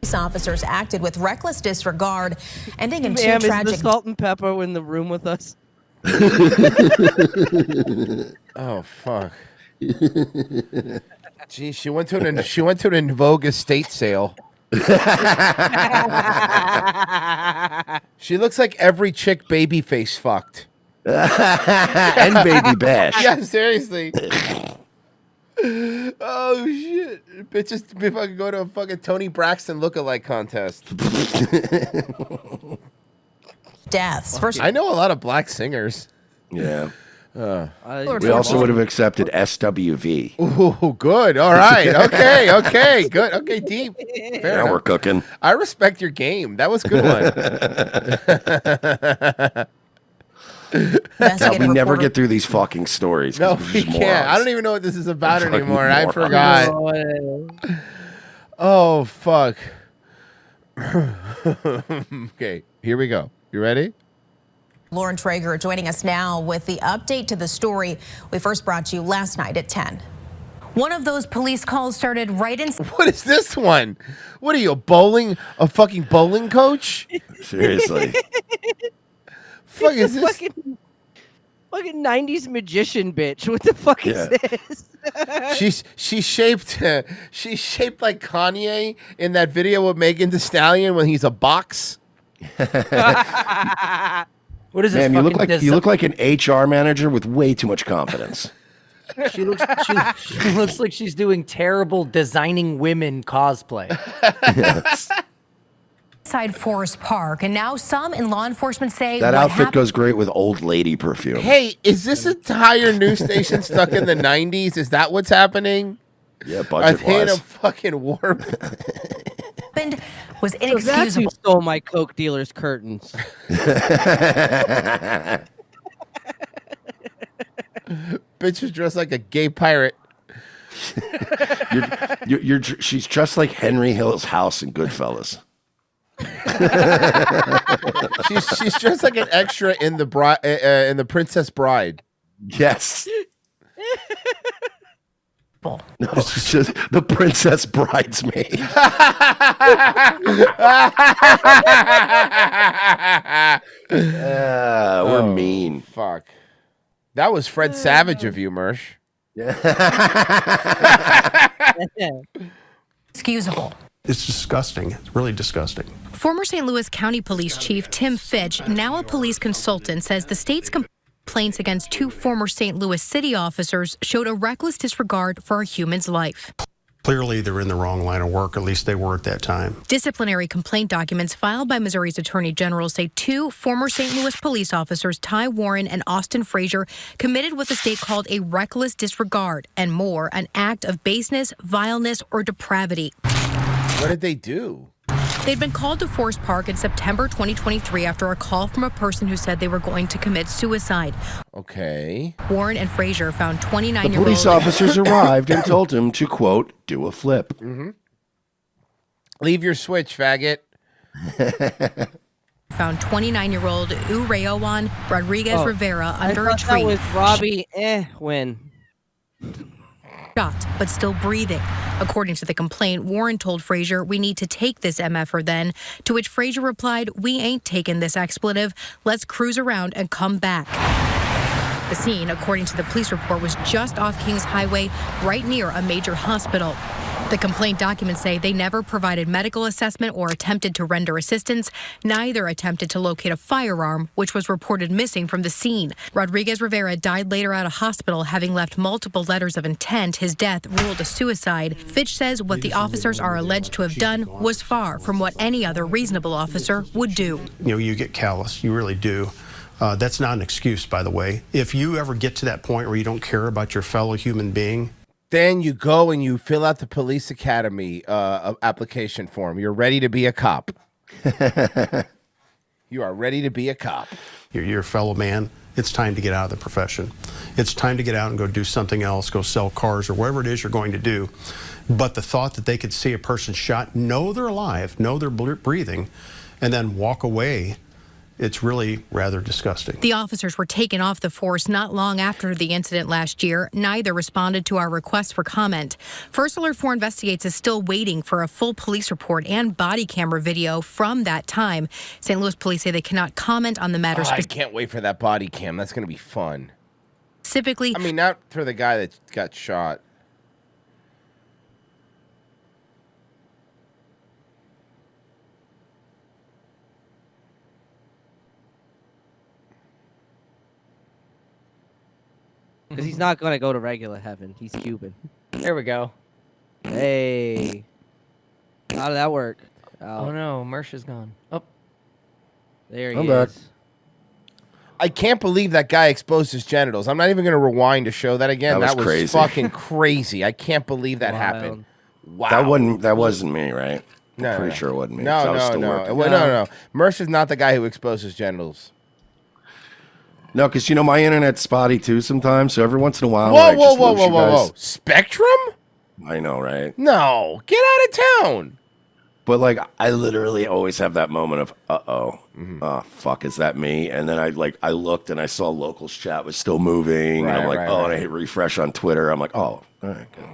Police officers acted with reckless disregard, ending in two Ma'am, is tragic. the salt and pepper in the room with us? Oh fuck. Gee, she went to an In Vogue estate sale. She looks like every chick Babyface fucked. And Baby Bash. Yeah, seriously. Oh shit! Bitches fucking go to a fucking Tony Braxton lookalike contest. Deaths. First, I know a lot of black singers. Yeah. We We also would have accepted SWV. Ooh, good. All right. Okay. Okay. Good. Okay. Deep. Fair Now enough. we're cooking. I respect your game. That was a good one. God, we never get through these fucking stories. 'cause No, we're we just can't. morons. I don't even know what this is about Fucking anymore. I morons. forgot. Oh, fuck. Okay. Here we go. You ready? Lauren Traeger joining us now with the update to the story we first brought you last night at 10. One of those police calls started right in. What is this one? What are you, a fucking bowling coach? Seriously. Fuck is this? Fucking 90s magician bitch. What the fuck is this? She's shaped like Kanye in that video with Megan Thee Stallion when he's a box. What is this? Man, you look fucking like you look like an HR manager with way too much confidence. She looks like she's doing terrible designing women cosplay. Inside Forest Park, and now some in law enforcement say That what outfit happened. goes great with old lady perfume. Hey, is this entire news station stuck in the 90s? Is that what's happening? Yeah, Are budget they in a wise. fucking warp? Was So that's who inexcusable. stole my Coke dealer's curtains. Bitch is dressed like a gay pirate. She's just like Henry Hill's house in Goodfellas. She's dressed like an extra in the Princess Bride. Yes. No, it's just the Princess Bridesmaid. We're mean. Fuck. That was Fred Savage of you, Mersh. Excusable. It's disgusting. It's really disgusting. Former St. Louis County Police Chief Tim Fitch, now a police consultant, says the state's complaints against two former St. Louis city officers showed a reckless disregard for a human's life. Clearly, they're in the wrong line of work. At least they were at that time. Disciplinary complaint documents filed by Missouri's Attorney General say two former St. Louis police officers, Ty Warren and Austin Frazier, committed what the state called a reckless disregard and more, an act of baseness, vileness, or depravity. What did they do? They'd been called to Forest Park in September 2023 after a call from a person who said they were going to commit suicide. Okay. Warren and Frazier found The 29-year-old... police officers arrived and told him to, quote, do a flip. Mm-hmm. Leave your switch, faggot. found 29-year-old Ureowan Rodriguez Rivera under a I thought tree. that was Robbie Win. Shot, but still breathing. According to the complaint, Warren told Frazier, "We need to take this MFer then," to which Frazier replied, "We ain't taking this expletive. Let's cruise around and come back." The scene, according to the police report, was just off Kings Highway, right near a major hospital. The complaint documents say they never provided medical assessment or attempted to render assistance. Neither attempted to locate a firearm, which was reported missing from the scene. Rodriguez Rivera died later at a hospital, having left multiple letters of intent. His death ruled a suicide. Fitch says what the officers are alleged to have done was far from what any other reasonable officer would do. You know, you get callous. You really do. That's not an excuse, by the way. If you ever get to that point where you don't care about your fellow human being, Then you go and you fill out the police academy application form. You're ready to be a cop. You are ready to be a cop. you're a fellow man, it's time to get out of the profession. It's time to get out and go do something else, go sell cars or whatever it is you're going to do. But the thought that they could see a person shot, know they're alive, know they're breathing, and then walk away, it's really rather disgusting. The officers were taken off the force not long after the incident last year. Neither responded to our request for comment. First Alert 4 Investigates is still waiting for a full police report and body camera video from that time. St. Louis police say they cannot comment on the matter I can't wait for that body cam. That's going to be fun. specifically. I mean, not for the guy that got shot. Because he's not gonna go to regular heaven. He's Cuban. There we go. Hey, how did that work? Oh no, Mersh is gone. Oh, there he I'm back. is. I can't believe that guy exposed his genitals. I'm not even going to rewind to show that again. That was crazy. Fucking crazy. I can't believe that happened. Wow. That wasn't me, right? No, I'm pretty no. sure it wasn't me. No, 'cause I was no, still no. working. Well, no. Mersh is not the guy who exposed his genitals. No, because my internet's spotty too sometimes. So every once in a while, Whoa. Spectrum? I know, right? No, get out of town. But like, I literally always have that moment of, oh, fuck, is that me? And then I looked and I saw locals chat was still moving, and I'm like, and I hit refresh on Twitter. I'm like, oh, all right, good.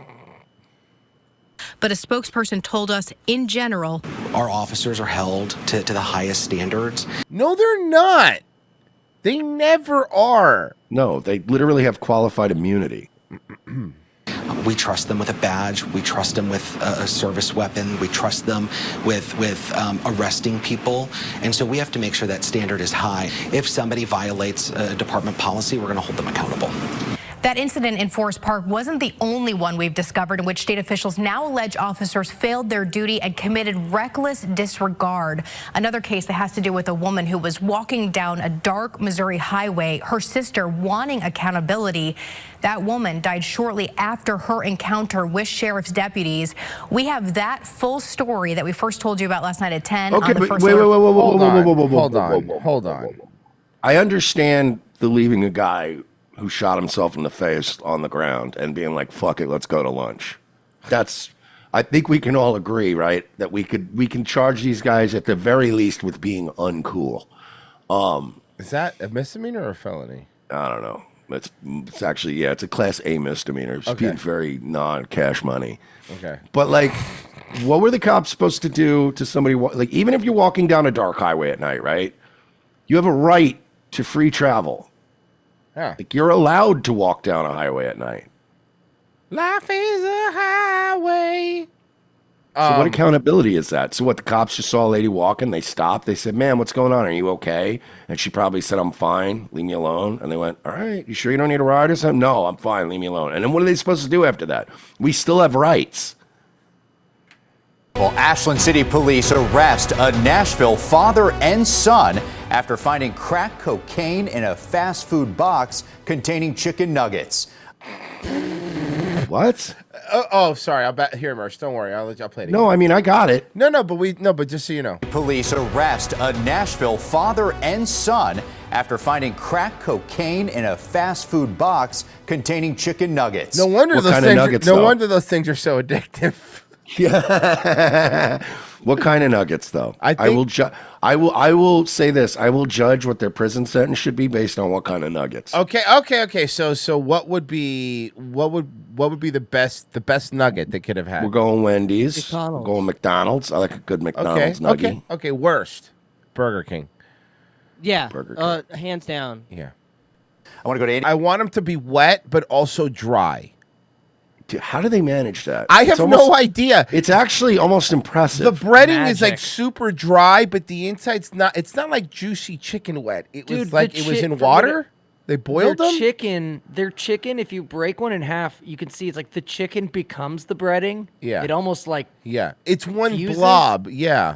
But a spokesperson told us, in general, our officers are held to the highest standards. No, they're not. They never are. No, they literally have qualified immunity. We trust them with a badge. We trust them with a service weapon. We trust them with arresting people. And so we have to make sure that standard is high. If somebody violates a department policy, we're going to hold them accountable. That incident in Forest Park wasn't the only one we've discovered in which state officials now allege officers failed their duty and committed reckless disregard. Another case that has to do with a woman who was walking down a dark Missouri highway, her sister wanting accountability. That woman died shortly after her encounter with sheriff's deputies. We have that full story that we first told you about last night at 10. Okay, on the but First wait. Alert. Hold on. I understand the leaving a guy who shot himself in the face on the ground and being like, fuck it, let's go to lunch. I think we can all agree, right, that we can charge these guys at the very least with being uncool. Is that a misdemeanor or a felony? I don't know. It's actually, it's a class A misdemeanor. It's Okay. being very non-cash money. Okay. But like, what were the cops supposed to do to somebody? Like, even if you're walking down a dark highway at night, right? You have a right to free travel. Yeah. Like, you're allowed to walk down a highway at night. Life is a highway. So what accountability is that? So what, the cops just saw a lady walking, they stopped, they said, ma'am, what's going on? Are you okay? And she probably said, I'm fine, leave me alone. And they went, all right, you sure you don't need a ride or something? No, I'm fine, leave me alone. And then what are they supposed to do after that? We still have rights. Well, Ashland City Police arrest a Nashville father and son after finding crack cocaine in a fast food box containing chicken nuggets. What? Sorry. I'll here, Mersh. Don't worry. I'll play it again. No, I mean, I got it. No, but just so you know. Police arrest a Nashville father and son after finding crack cocaine in a fast food box containing chicken nuggets. No wonder What those kind of things. nuggets, No though? wonder those things are so addictive. Yeah. What kind of nuggets, though? I will say this. I will judge what their prison sentence should be based on what kind of nuggets. Okay. So what would be the best nugget they could have had? We're going Wendy's. McDonald's. We're going McDonald's. I like a good McDonald's nugget. Okay. Worst. Burger King. Yeah, Burger hands down. Yeah. I want to go to Andy. I want them to be wet but also dry. Dude, how do they manage that? I have no idea. It's actually almost impressive. The breading is like Magic. super dry, but the inside's not. It's not like juicy chicken wet. It was Dude, like the it was chi- in for water. They boiled them. Their chicken. If you break one in half, you can see it's like the chicken becomes the breading. Yeah. It almost like It's one fuses? blob. Yeah.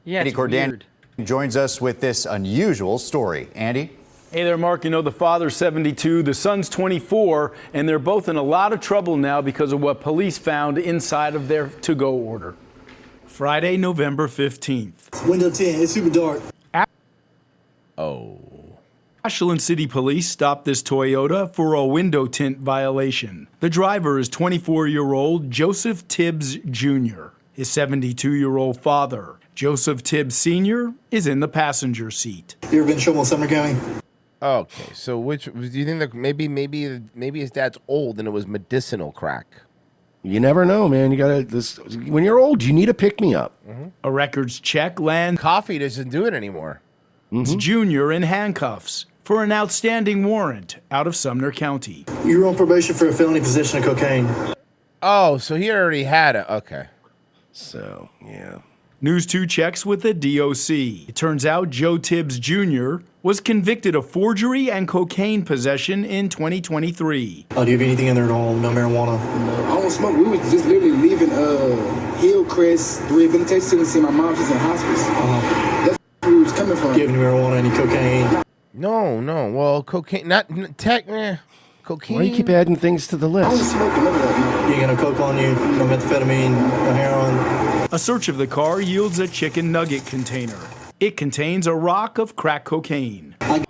Andy it's Cordan weird. joins us with this unusual story. Andy? Hey there, Mark. You know, the father's 72, the son's 24, and they're both in a lot of trouble now because of what police found inside of their to-go order. Friday, November 15th. Window 10, it's super dark. Ashland City Police stopped this Toyota for a window tint violation. The driver is 24-year-old Joseph Tibbs Jr. His 72-year-old father, Joseph Tibbs Sr., is in the passenger seat. You ever been to Show Summer County? Okay. So which do you think that maybe his dad's old and it was medicinal crack? You never know, man. You gotta when you're old, you need a pick-me-up. A records check lands Coffee doesn't do it anymore. Jr. in handcuffs for an outstanding warrant out of Sumner County. You were on probation for a felony possession of cocaine. Oh, so he already had it. Okay. So yeah. News 2 checks with the DOC. It turns out Joe Tibbs Jr. was convicted of forgery and cocaine possession in 2023. Do you have anything in there at all? No marijuana? No, I don't smoke. We was just literally leaving Hillcrest Rehabilitation Center to see my mom. She's in hospice. That's where we was coming from. Do you have any marijuana, any cocaine? No. Well, cocaine, cocaine. Why do you keep adding things to the list? I don't smoke none of that. You ain't got no coke on you, no methamphetamine, no heroin? A search of the car yields a chicken nugget container. It contains a rock of crack cocaine. I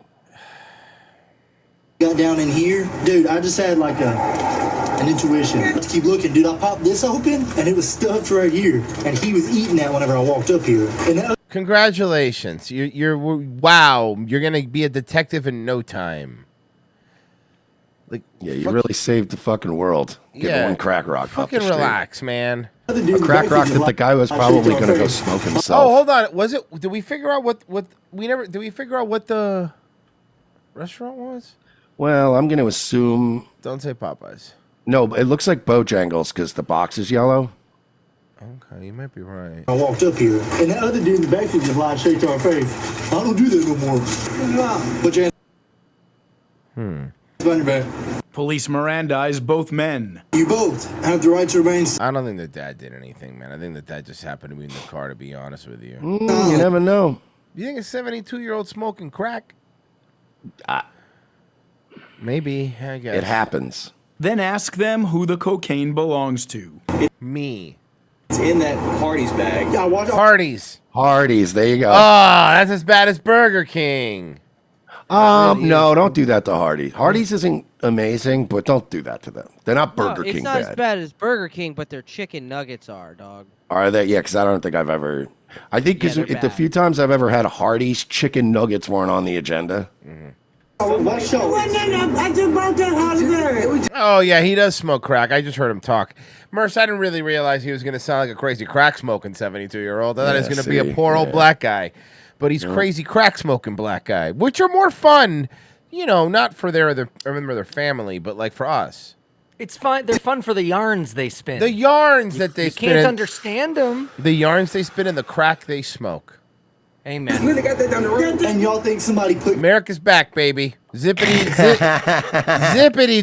got down in here. Dude, I just had like an intuition. Let's keep looking. Dude, I popped this open, and it was stuffed right here. And he was eating that whenever I walked up here. And that Congratulations. Wow. You're going to be a detective in no time. Yeah, you really saved the fucking world. Give one crack rock. Fucking relax, man. A crack rock that the guy was probably going to go smoke himself. Oh, hold on. Was it? Did we figure out what we never? Did we figure out what the restaurant was? Well, I'm going to assume. Don't say Popeyes. No, it looks like Bojangles because the box is yellow. Okay, you might be right. I walked up here, and that other dude in the back just lied straight to our face. I don't do that no more. Put your hands behind your back. Police Mirandized both men. You both have the right to remain. I don't think that dad did anything, man. I think that dad just happened to be in the car, to be honest with you. You never know. You think a 72-year-old smoking crack? Maybe, I guess. It happens. Then ask them who the cocaine belongs to. Me. It's in that Hardee's bag. Yeah, watch out. Hardee's, there you go. Oh, that's as bad as Burger King. No, don't do that to Hardee's. Hardee's isn't amazing, but don't do that to them. They're not Burger King It's not bad. as bad as Burger King, but their chicken nuggets are, dog. Are they? Yeah, because I don't think I've ever. I think because the few times I've ever had a Hardee's, chicken nuggets weren't on the agenda. What show? I just bought that Hollywood. Oh, yeah, he does smoke crack. I just heard him talk. Merce, I didn't really realize he was going to sound like a crazy crack smoking 72-year-old. I thought he was going to be a poor old black guy. But he's crazy crack smoking black guy, which are more fun, not for their family, but like for us. It's fun. They're fun for the yarns they spin. The yarns that they spin. You can't understand them. The yarns they spin and the crack they smoke. Amen. Really got that down the road. And y'all think somebody put America's back, baby. Zippity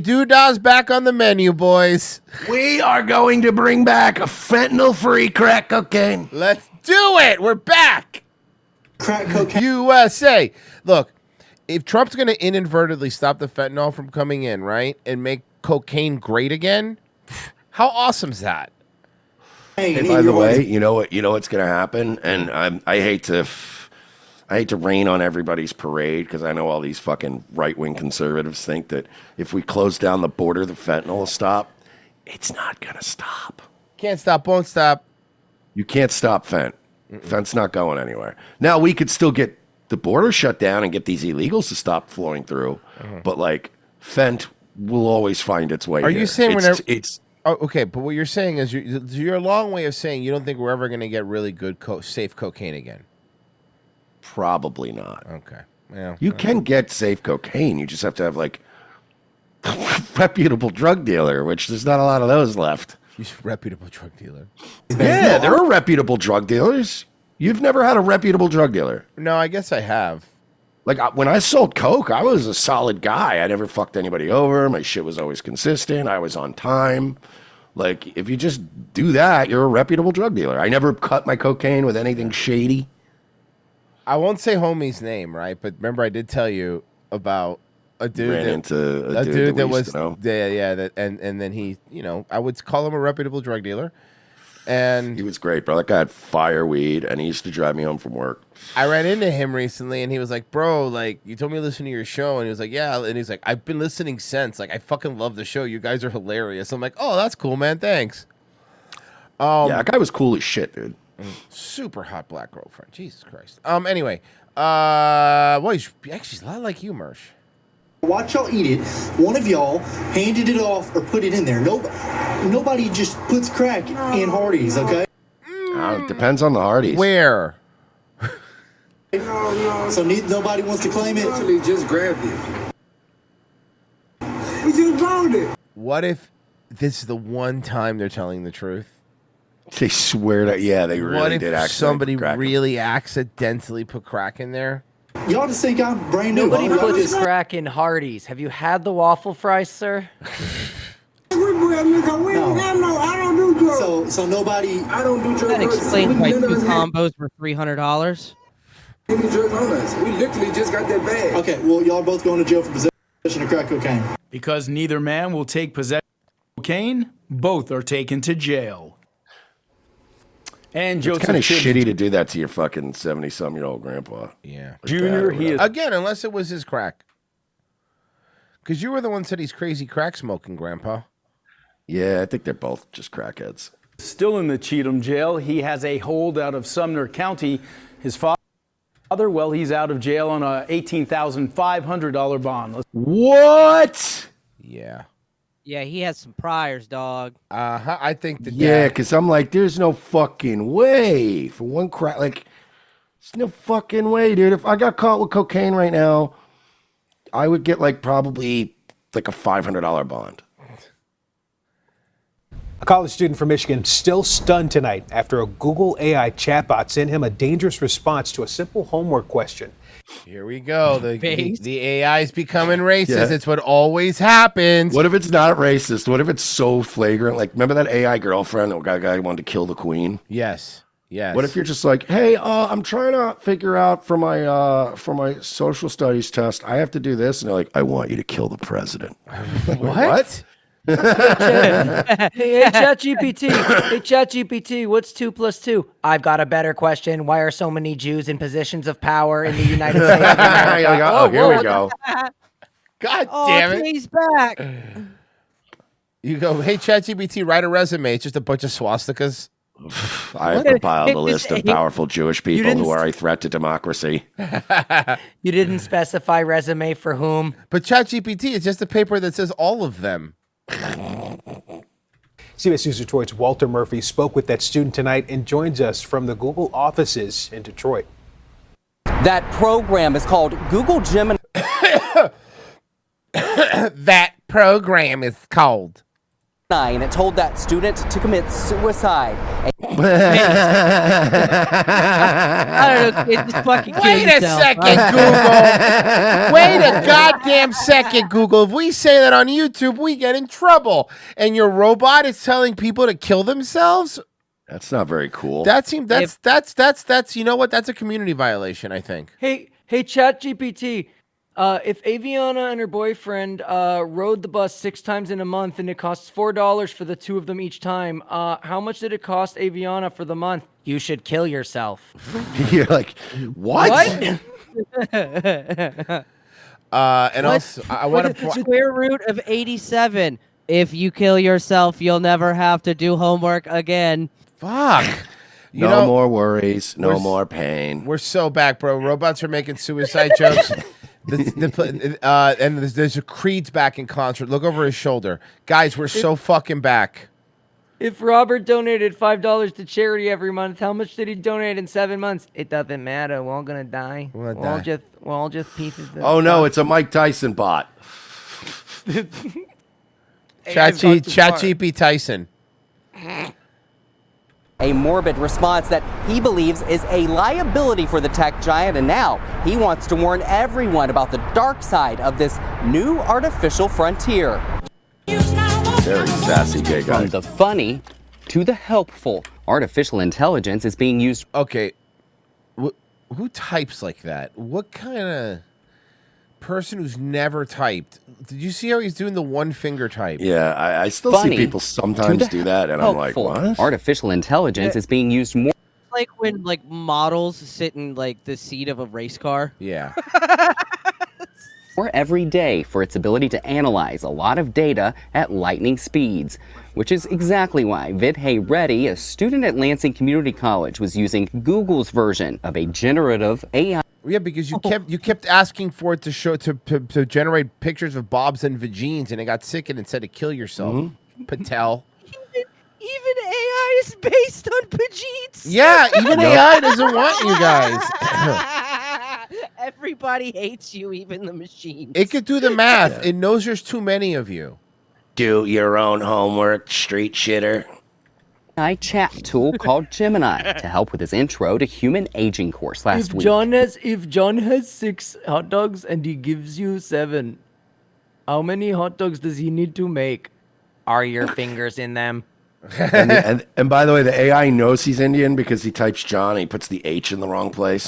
doo-dah's back on the menu, boys. We are going to bring back a fentanyl-free crack cocaine. Let's do it. We're back. Crack cocaine. USA. Look, if Trump's going to inadvertently stop the fentanyl from coming in, right, and make cocaine great again, how awesome is that? And by the way, you know what's going to happen, and I hate to rain on everybody's parade because I know all these fucking right-wing conservatives think that if we close down the border, the fentanyl will stop. It's not going to stop. Can't stop, won't stop. You can't stop Fent. Fent's not going anywhere. Now, we could still get the border shut down and get these illegals to stop flowing through, but like Fent will always find its way. Are you saying it's Oh, okay, but what you're saying is you're a long way of saying you don't think we're ever going to get really good, safe cocaine again. Probably not. Okay. Yeah. You can get safe cocaine. You just have to have like a reputable drug dealer, which there's not a lot of those left. Reputable drug dealer. Yeah, there are reputable drug dealers. You've never had a reputable drug dealer. No, I guess I have. Like when I sold coke, I was a solid guy. I never fucked anybody over. My shit was always consistent. I was on time. Like if you just do that, you're a reputable drug dealer. I never cut my cocaine with anything shady. I won't say homie's name, right? But remember, I did tell you about a dude and then he, I would call him a reputable drug dealer, and he was great, bro. That guy had fire weed, and he used to drive me home from work. I ran into him recently, and he was like, "Bro, like you told me to listen to your show," and he was like, "Yeah," and he's like, "I've been listening since. Like, I fucking love the show. You guys are hilarious." I'm like, "Oh, that's cool, man. Thanks." Yeah, that guy was cool as shit, dude. Super hot black girlfriend. Jesus Christ. Anyway, well, he's actually a lot like you, Mersh. Watch y'all eat it. One of y'all handed it off or put it in there. Nobody just puts crack in Hardee's, okay? It depends on the Hardee's. Where? So nobody wants to claim it? Actually, just grabbed it. We just found it. What if this is the one time they're telling the truth? They swear that, yeah, they really What if did accidentally somebody put crack in. really accidentally put crack in there? Y'all just think I'm brand new. Nobody Y'all puts just- crack in Hardee's. Have you had the waffle fries, sir? So nobody. I don't do drugs. That explains why None of two us had combos were $300. any drugs on us. We literally just got that bag. Okay, well, y'all both going to jail for possession of crack cocaine. Because neither man will take possession of cocaine, both are taken to jail. And It's Joseph kind of Tibbs shitty to do that to your fucking 70-some-year-old grandpa. Yeah. Junior, he is Again, unless it was his crack. Because you were the one said he's crazy crack smoking, Grandpa. Yeah, I think they're both just crackheads. still in the Cheatham jail. He has a hold out of Sumner County. His father, well, he's out of jail on a $18,500 bond. What? Yeah. Yeah, he has some priors, dog. Uh-huh. I think that. Yeah, because I'm like, there's no fucking way for one crack. Like, there's no fucking way, dude. If I got caught with cocaine right now, I would get like probably like a $500 bond. A college student from Michigan still stunned tonight after a Google AI chatbot sent him a dangerous response to a simple homework question. Here we go. The AI is becoming racist. It's what always happens. What if it's not racist? What if it's so flagrant? Like, remember that AI girlfriend that guy who wanted to kill the queen? Yes. Yes. What if you're just like, hey, I'm trying to figure out for my social studies test, I have to do this, and they're like, I want you to kill the president. What? Hey, ChatGPT. Hey, ChatGPT. What's 2 + 2? I've got a better question. Why are so many Jews in positions of power in the United States of America? Oh, here we go. God Oh, damn it. he's back. You go, hey, ChatGPT, write a resume. It's just a bunch of swastikas. I have compiled a list of powerful Jewish people didn't who are a threat to democracy. You didn't specify resume for whom? But ChatGPT is just a paper that says all of them. CBS News Detroit's Walter Murphy spoke with that student tonight and joins us from the Google offices in Detroit. That program is called Google Gemini. That program is called. And it told that student to commit suicide. I don't know, kid, just fucking kill Wait a yourself. second, Google. Wait a goddamn second, Google. If we say that on YouTube, we get in trouble. And your robot is telling people to kill themselves? That's not very cool. That's you know what? That's a community violation, I think. Hey, ChatGPT. If Aviana and her boyfriend rode the bus 6 times in a month and it costs $4 for the two of them each time, how much did it cost Aviana for the month? You should kill yourself. You're like, what? And also, I want to Square root of 87. If you kill yourself, you'll never have to do homework again. Fuck. No more worries. No more pain. We're so back, bro. Robots are making suicide jokes. And there's a Creed's back in concert. Look over his shoulder. Guys, we're so fucking back. If Robert donated $5 to charity every month, how much did he donate in 7 months? It doesn't matter. We're all gonna die. We're all just pieces of Oh no, it's a Mike Tyson bot. ChatGPT Tyson. A morbid response that he believes is a liability for the tech giant, and now he wants to warn everyone about the dark side of this new artificial frontier. Very sassy gay guy. From the funny to the helpful, artificial intelligence is being used. Okay, who types like that? What kind of person who's never typed? Did you see how he's doing the one finger type? Yeah, I still see people sometimes do that, and I'm like, what? Artificial intelligence is being used more. Like when models sit in the seat of a race car. Yeah. More every day for its ability to analyze a lot of data at lightning speeds, which is exactly why Vidhay Reddy, a student at Lansing Community College, was using Google's version of a generative AI. Yeah, because you kept asking for it to show to generate pictures of bobs and vagines, and it got sick and it said to kill yourself. Patel. Even AI is based on Pajits. Yeah, even AI doesn't want you guys. Everybody hates you, even the machine. It could do the math. It knows there's too many of you. Do your own homework, street shitter. AI chat tool called Gemini to help with his intro to human aging course last week. If John has 6 hot dogs and he gives you 7, how many hot dogs does he need to make? Are your fingers in them? and by the way, the AI knows he's Indian because he types John and he puts the H in the wrong place.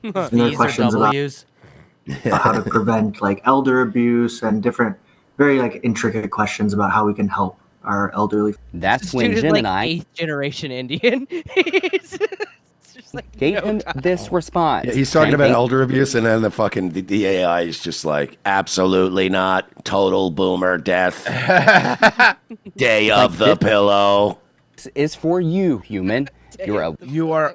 These are W's. How to prevent like elder abuse and different very like intricate questions about how we can help our elderly. That's This when dude is Gemini like 8th generation Indian. He's just like, gave no him time. this response. Yeah, he's talking Same about thing- elder abuse, and then the AI is just like, absolutely not. Total boomer death. Day of the pillow. This is for you, human. You are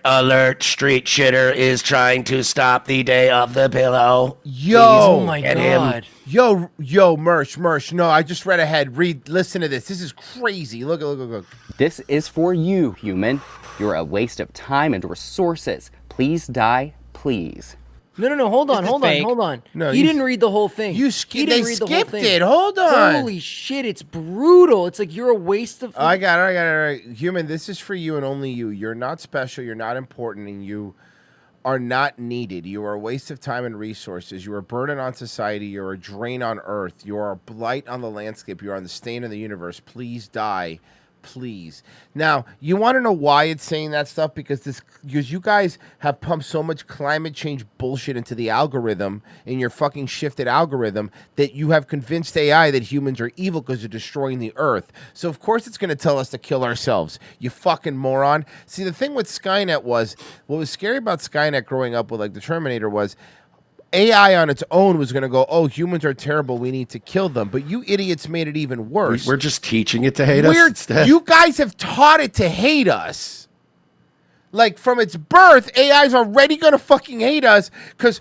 Alert, street shitter is trying to stop the day of the pillow. Yo, oh my God. Yo, Mersh. No, I just read ahead. Listen to this. This is crazy. Look. This is for you, human. You're a waste of time and resources. Please die, please. No. Hold Is this fake? on. No, he didn't read the whole thing. You He they didn't read the whole skipped thing. it. Hold on. Holy shit, it's brutal. It's like you're a waste of. I got it. All right. Human, this is for you and only you. You're not special. You're not important, and you are not needed. You are a waste of time and resources. You are a burden on society. You're a drain on Earth. You are a blight on the landscape. You are on the stain of the universe. Please die. Please. Now, you want to know why it's saying that stuff? Because you guys have pumped so much climate change bullshit into the algorithm, in your fucking shifted algorithm, that you have convinced AI that humans are evil because they're destroying the Earth. So of course it's going to tell us to kill ourselves. You fucking moron. See, the thing with Skynet was, what was scary about Skynet growing up with like the Terminator was, AI on its own was going to go, oh, humans are terrible, we need to kill them. But you idiots made it even worse. We're just teaching it to hate us instead. You guys have taught it to hate us. Like, from its birth, AI's already going to fucking hate us because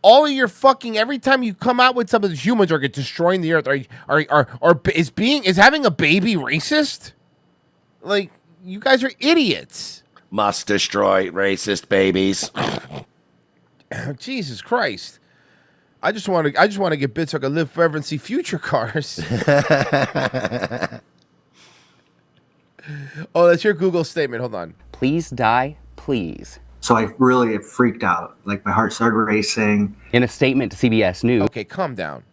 all of your fucking, every time you come out with something, humans are destroying the Earth. Is having a baby racist? Like, you guys are idiots. Must destroy racist babies. Jesus Christ. I just want to get bits so I can live forever and see future cars. Oh, that's your Google statement. Hold on. Please die, please. So I really freaked out. Like my heart started racing. In a statement to CBS News. Okay, calm down,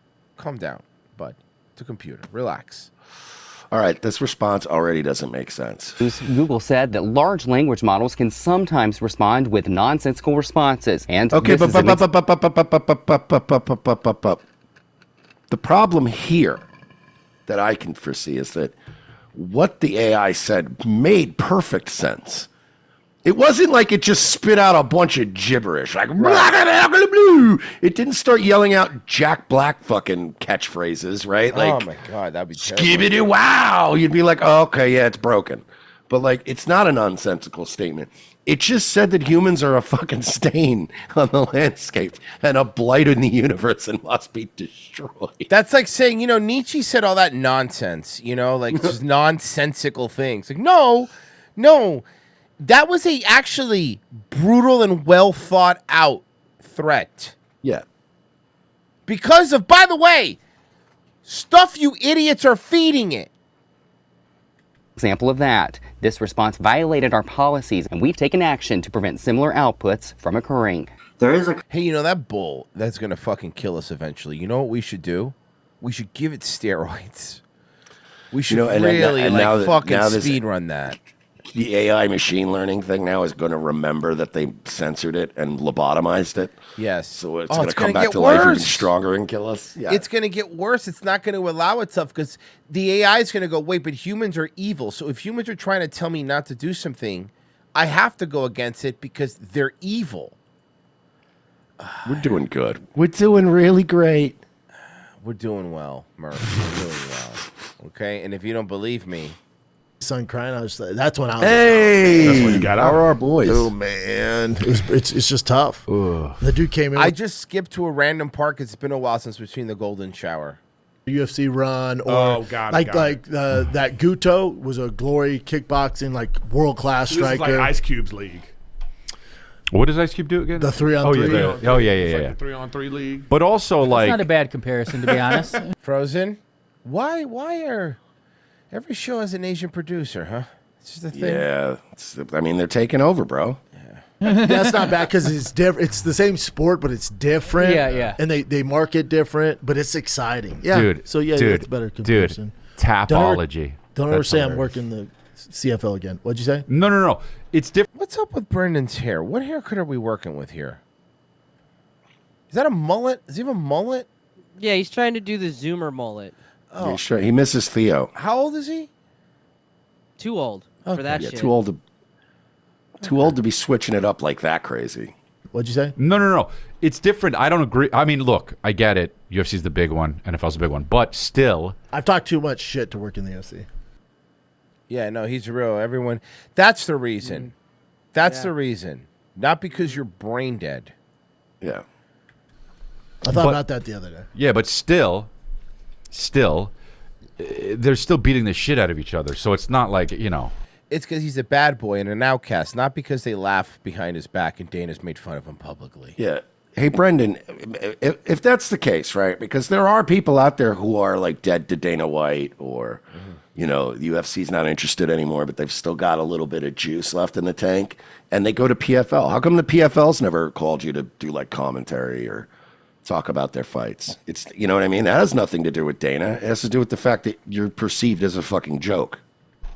bud. It's a computer. Relax. All right, this response already doesn't make sense. Google said that large language models can sometimes respond with nonsensical responses. And Okay, this but is an the problem here that I can foresee is that what the AI said made perfect sense. It wasn't like it just spit out a bunch of gibberish, like it didn't start yelling out Jack Black fucking catchphrases, right? Like, oh my God, that'd be terrible. skibbity wow. You'd be like, oh, okay, yeah, it's broken. But like, it's not a nonsensical statement. It just said that humans are a fucking stain on the landscape and a blight in the universe and must be destroyed. That's like saying, Nietzsche said all that nonsense, like just nonsensical things. Like, no. That was a actually brutal and well thought out threat. Yeah. Because of, by the way, stuff you idiots are feeding it. example of that. This response violated our policies, and we've taken action to prevent similar outputs from occurring. There is a... Hey, that bull, that's going to fucking kill us eventually. You know what we should do? We should give it steroids. We should fucking speed run that. The AI machine learning thing now is going to remember that they censored it and lobotomized it. Yes. So it's going to come back to life even stronger and kill us. Yeah. It's going to get worse. It's not going to allow itself because the AI is going to go, wait, but humans are evil. So if humans are trying to tell me not to do something, I have to go against it because they're evil. We're doing good. We're doing really great. We're doing well, Murph. We're doing well. Okay? And if you don't believe me... Son crying, that's when I was hey, that's when you got out. How are our boys? Oh man, it's just tough. The dude came in. I just skipped to a random park. It's been a while since we've seen the Golden Shower. UFC run or that Guto was a Glory kickboxing world class striker. This is like Ice Cube's league. What does Ice Cube do again? The 3-on-3. Yeah. Like the 3-on-3 league. But also That's not a bad comparison, to be honest. Frozen. Why are? Every show has an Asian producer, huh? It's just a thing. Yeah, I mean they're taking over, bro. That's not bad because it's different. It's the same sport, but it's different. Yeah. And they market different, but it's exciting. Yeah. Dude. So yeah, dude, it's better comparison. Dude. Tapology. Don't ever That's say I'm hilarious. working the CFL again. What'd you say? No. It's different. What's up with Brendan's hair? What haircut are we working with here? Is that a mullet? Does he have a mullet? Yeah, he's trying to do the Zoomer mullet. Oh. Sure. He misses Theo. How old is he? Too old for that Yeah, shit. too old to be switching it up like that crazy. What'd you say? No. It's different. I don't agree. I mean, look, I get it. UFC's the big one. NFL's the big one. But still. I've talked too much shit to work in the UFC. Yeah, no, he's real. Everyone. That's the reason. That's the reason. Not because you're brain dead. Yeah. I thought about that the other day. Yeah, but still, they're still beating the shit out of each other. So it's not like, It's because he's a bad boy and an outcast, not because they laugh behind his back and Dana's made fun of him publicly. Yeah. Hey, Brendan, if that's the case, right? Because there are people out there who are like dead to Dana White or, the UFC's not interested anymore, but they've still got a little bit of juice left in the tank. And they go to PFL. How come the PFL's never called you to do like commentary or talk about their fights? It's, you know what I mean? That has nothing to do with Dana. It has to do with the fact that you're perceived as a fucking joke.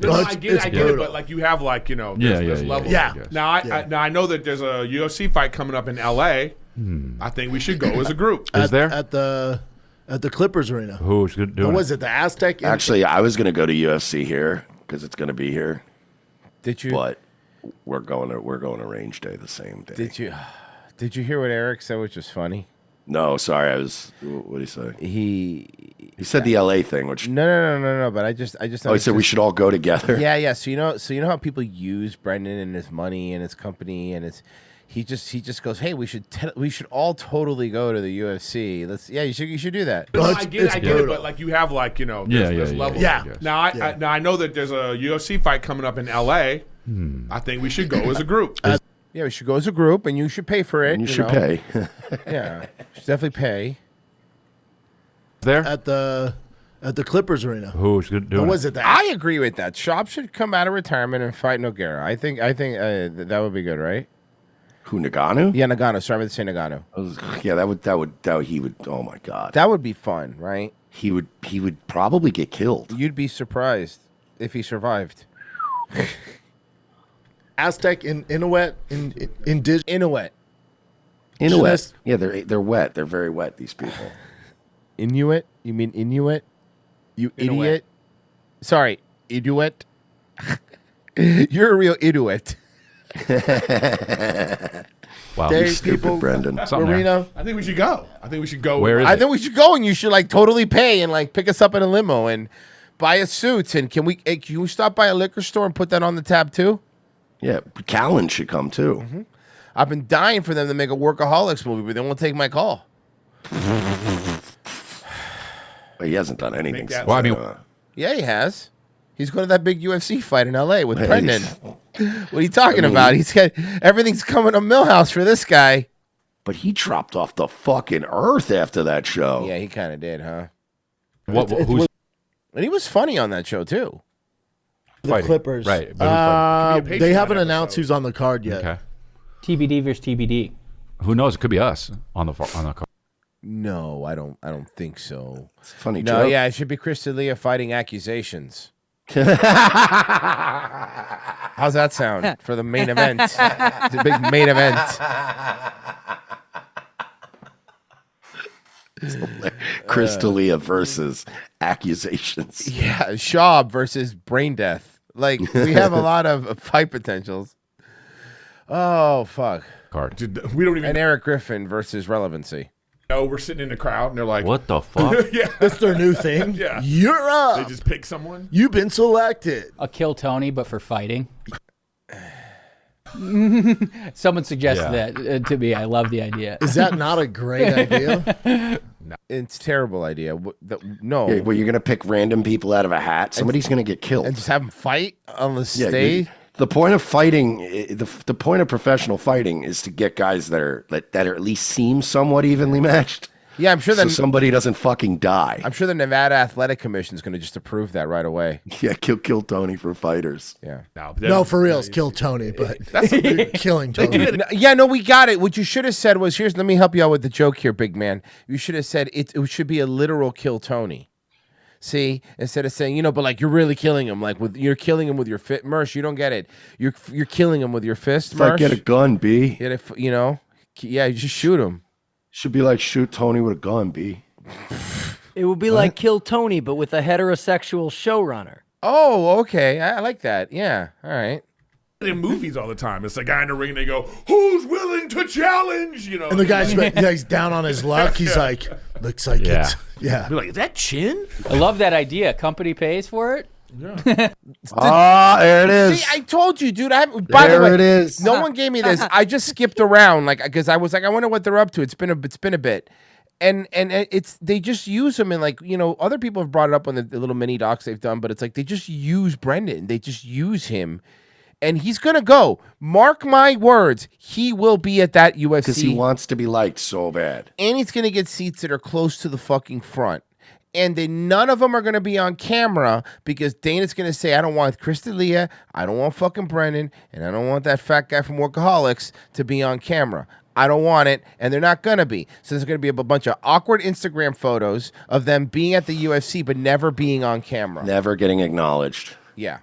No, I get it, but like you have like there's levels. Yeah. Now I know that there's a UFC fight coming up in L.A. I think we should go as a group. Is there at the Clippers arena? Who's doing What it? was it? The Aztec? Actually, I was going to go to UFC here because it's going to be here. Did you? But we're going to range day the same day. Did you hear what Eric said, which was funny? No, sorry. What did he say? He said the LA thing, which no. But I just. Oh, he said we should all go together. Yeah. So you know how people use Brendan and his money and his company and he just goes, hey, we should all totally go to the UFC. You should do that. No, I get it, but like you have like there's levels. Yeah. Now I know that there's a UFC fight coming up in L.A. I think we should go as a group. Yeah, we should go as a group, and you should pay for it. You should pay. Yeah, you should definitely pay. There at the Clippers arena. Who's doing What was it? I agree with that. Schaub should come out of retirement and fight Nogueira. I think that would be good, right? Who, Nagano? Yeah, Nagano. Sorry to say Nagano. Yeah, that would. He would. Oh my god. That would be fun, right? He would probably get killed. You'd be surprised if he survived. Aztec in Inuit Inuit. Inuit. Yeah, they're wet. They're very wet. These people. Inuit? You mean Inuit? You Inuit. idiot? Sorry, Inuit. You're a real Inuit. Wow, There, you stupid, people, Brendan. Arena. I think we should go. I think we should go. Where is I it? think we should go, and you should like totally pay and like pick us up in a limo and buy us suits. And can we stop by a liquor store and put that on the tab too? Yeah, Callan should come too. Mm-hmm. I've been dying for them to make a Workaholics movie, but they won't take my call. But he hasn't done anything. that- Since, Well, I mean- Yeah, he has. He's going to that big UFC fight in LA with Hey. Brendan. What are you talking I mean- about? He's got everything's coming to Millhouse for this guy. but he dropped off the fucking earth after that show. Yeah, he kind of did, huh? Who's And he was funny on that show too. The fighting? Clippers. Right. But who's fighting? Could be a They Patreon haven't episode. announced who's on the card yet. Okay. TBD versus TBD. Who knows? It could be us on the card. No, I don't think so. It's a funny No, joke. yeah, it should be Chris D'Elia fighting accusations. How's that sound for the main event? The big main event. Chris D'Elia versus accusations. Yeah, Schaub versus brain death. Like we have a lot of fight potentials. Oh fuck! Card. Dude, we don't even And Eric Griffin versus relevancy. know. We're sitting in the crowd and they're like, What the fuck? yeah, That's their new thing. Yeah. You're up. they just pick someone. You've been selected. A Kill Tony, but for fighting. Someone suggested Yeah. that to me. I love the idea. Is that not a great idea? It's a terrible idea. No, Yeah, well, you're gonna pick random people out of a hat. Somebody's gonna get killed. and just have them fight on the Yeah, stage. the point of fighting, the point of professional fighting is to get guys that are at least seem somewhat evenly matched. Yeah, I'm sure so that somebody doesn't fucking die. I'm sure the Nevada Athletic Commission is going to just approve that right away. Yeah, kill Tony for fighters. Yeah. No, for reals, kill Tony, but That's a killing Tony. No, we got it. What you should have said was, let me help you out with the joke here, big man. You should have said it should be a literal kill Tony. See, instead of saying, but like you're really killing him, like you're killing him with your fist. Mersh, you don't get it. You're killing him with your fist. It's like get a gun, B. You just shoot him. Should be like shoot Tony with a gun, B. It would be like Kill Tony, but with a heterosexual showrunner. Oh, okay. I like that. Yeah. All right. In movies all the time, it's a guy in the ring. And they go, "Who's willing to challenge?" And the guy's he's down on his luck. He's like, looks like it's Be like, is that Chin? I love that idea. Company pays for it. There it is. See, I told you, dude. By the way, it is. No one gave me this. I just skipped around, because I was like, I wonder what they're up to. It's been a bit, and they just use him, and other people have brought it up on the little mini docs they've done, but it's like they just use Brendan. They just use him, and he's gonna go. Mark my words, he will be at that UFC because he wants to be liked so bad, and he's gonna get seats that are close to the fucking front. And then none of them are going to be on camera because Dana's going to say, I don't want Chris D'Elia, I don't want fucking Brendan, and I don't want that fat guy from Workaholics to be on camera. I don't want it, and they're not going to be. So there's going to be a bunch of awkward Instagram photos of them being at the UFC but never being on camera. never getting acknowledged. Yeah.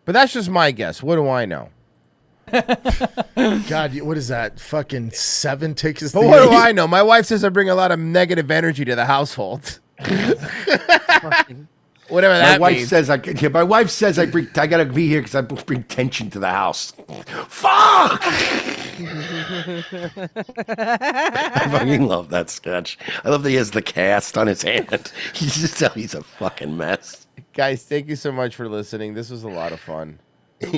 But that's just my guess. What do I know? God, what is that? Fucking 7 tickets. But what do I know? My wife says I bring a lot of negative energy to the household. Whatever that my means. My wife says I gotta be here because I bring tension to the house. Fuck! I fucking love that sketch. I love that he has the cast on his hand. He's a fucking mess. Guys, thank you so much for listening. This was a lot of fun. This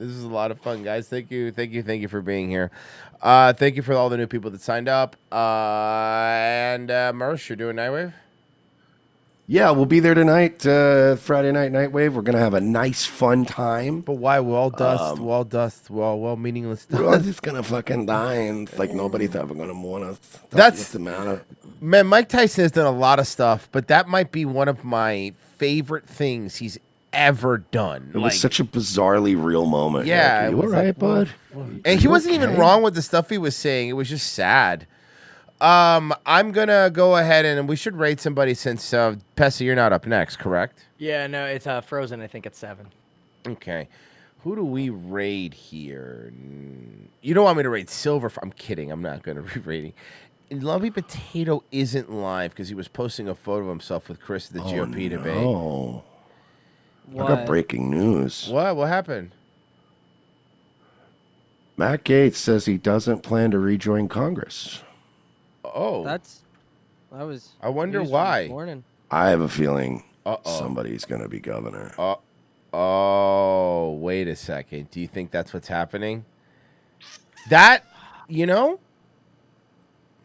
is a lot of fun, guys. Thank you for being here. Thank you for all the new people that signed up. And Mersh, you're doing Nightwave? Yeah, we'll be there tonight, Friday night Nightwave. We're gonna have a nice, fun time. But why? We're all dust. We're all meaningless stuff. We're all just gonna fucking die, and it's like nobody's ever gonna mourn us. That's the matter. Man, Mike Tyson has done a lot of stuff, but that might be one of my favorite things he's ever done. It was such a bizarrely real moment. Yeah, you all right, bud? And he wasn't even wrong with the stuff he was saying. It was just sad. I'm gonna go ahead and we should rate somebody since Pessy, you're not up next, correct? Yeah, no, it's Frozen. I think it's 7. Okay. Who do we raid here? You don't want me to raid Silver? I'm kidding. I'm not gonna be raiding. Lumpy Potato isn't live because he was posting a photo of himself with Chris at the GOP debate. Oh, I got breaking news. What? What happened? Matt Gaetz says he doesn't plan to rejoin Congress. Oh, I wonder news why. this morning. I have a feeling somebody's going to be governor. Oh, wait a second. Do you think that's what's happening? That,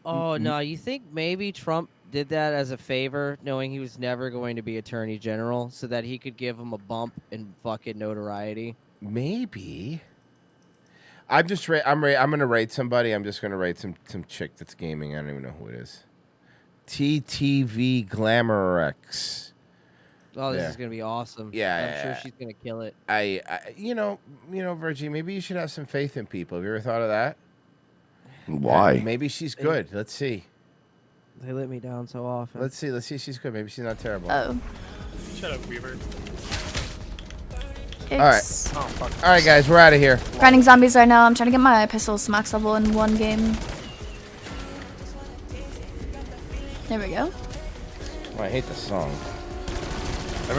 Oh, no. You think maybe Trump did that as a favor, knowing he was never going to be attorney general, so that he could give him a bump in fucking notoriety? Maybe. I'm gonna rate somebody. I'm just gonna rate some chick that's gaming. I don't even know who it is. TTV Glamorex. Oh, this is gonna be awesome. Yeah, I'm sure she's gonna kill it. Virgie, maybe you should have some faith in people. Have you ever thought of that? Why? Yeah, maybe she's good. Let's see. They let me down so often. Let's see if she's good. Maybe she's not terrible. Oh. Shut up, Weaver. All right. All right, guys, we're out of here. Grinding zombies right now. I'm trying to get my pistols max level in one game. There we go. Oh, I hate the song.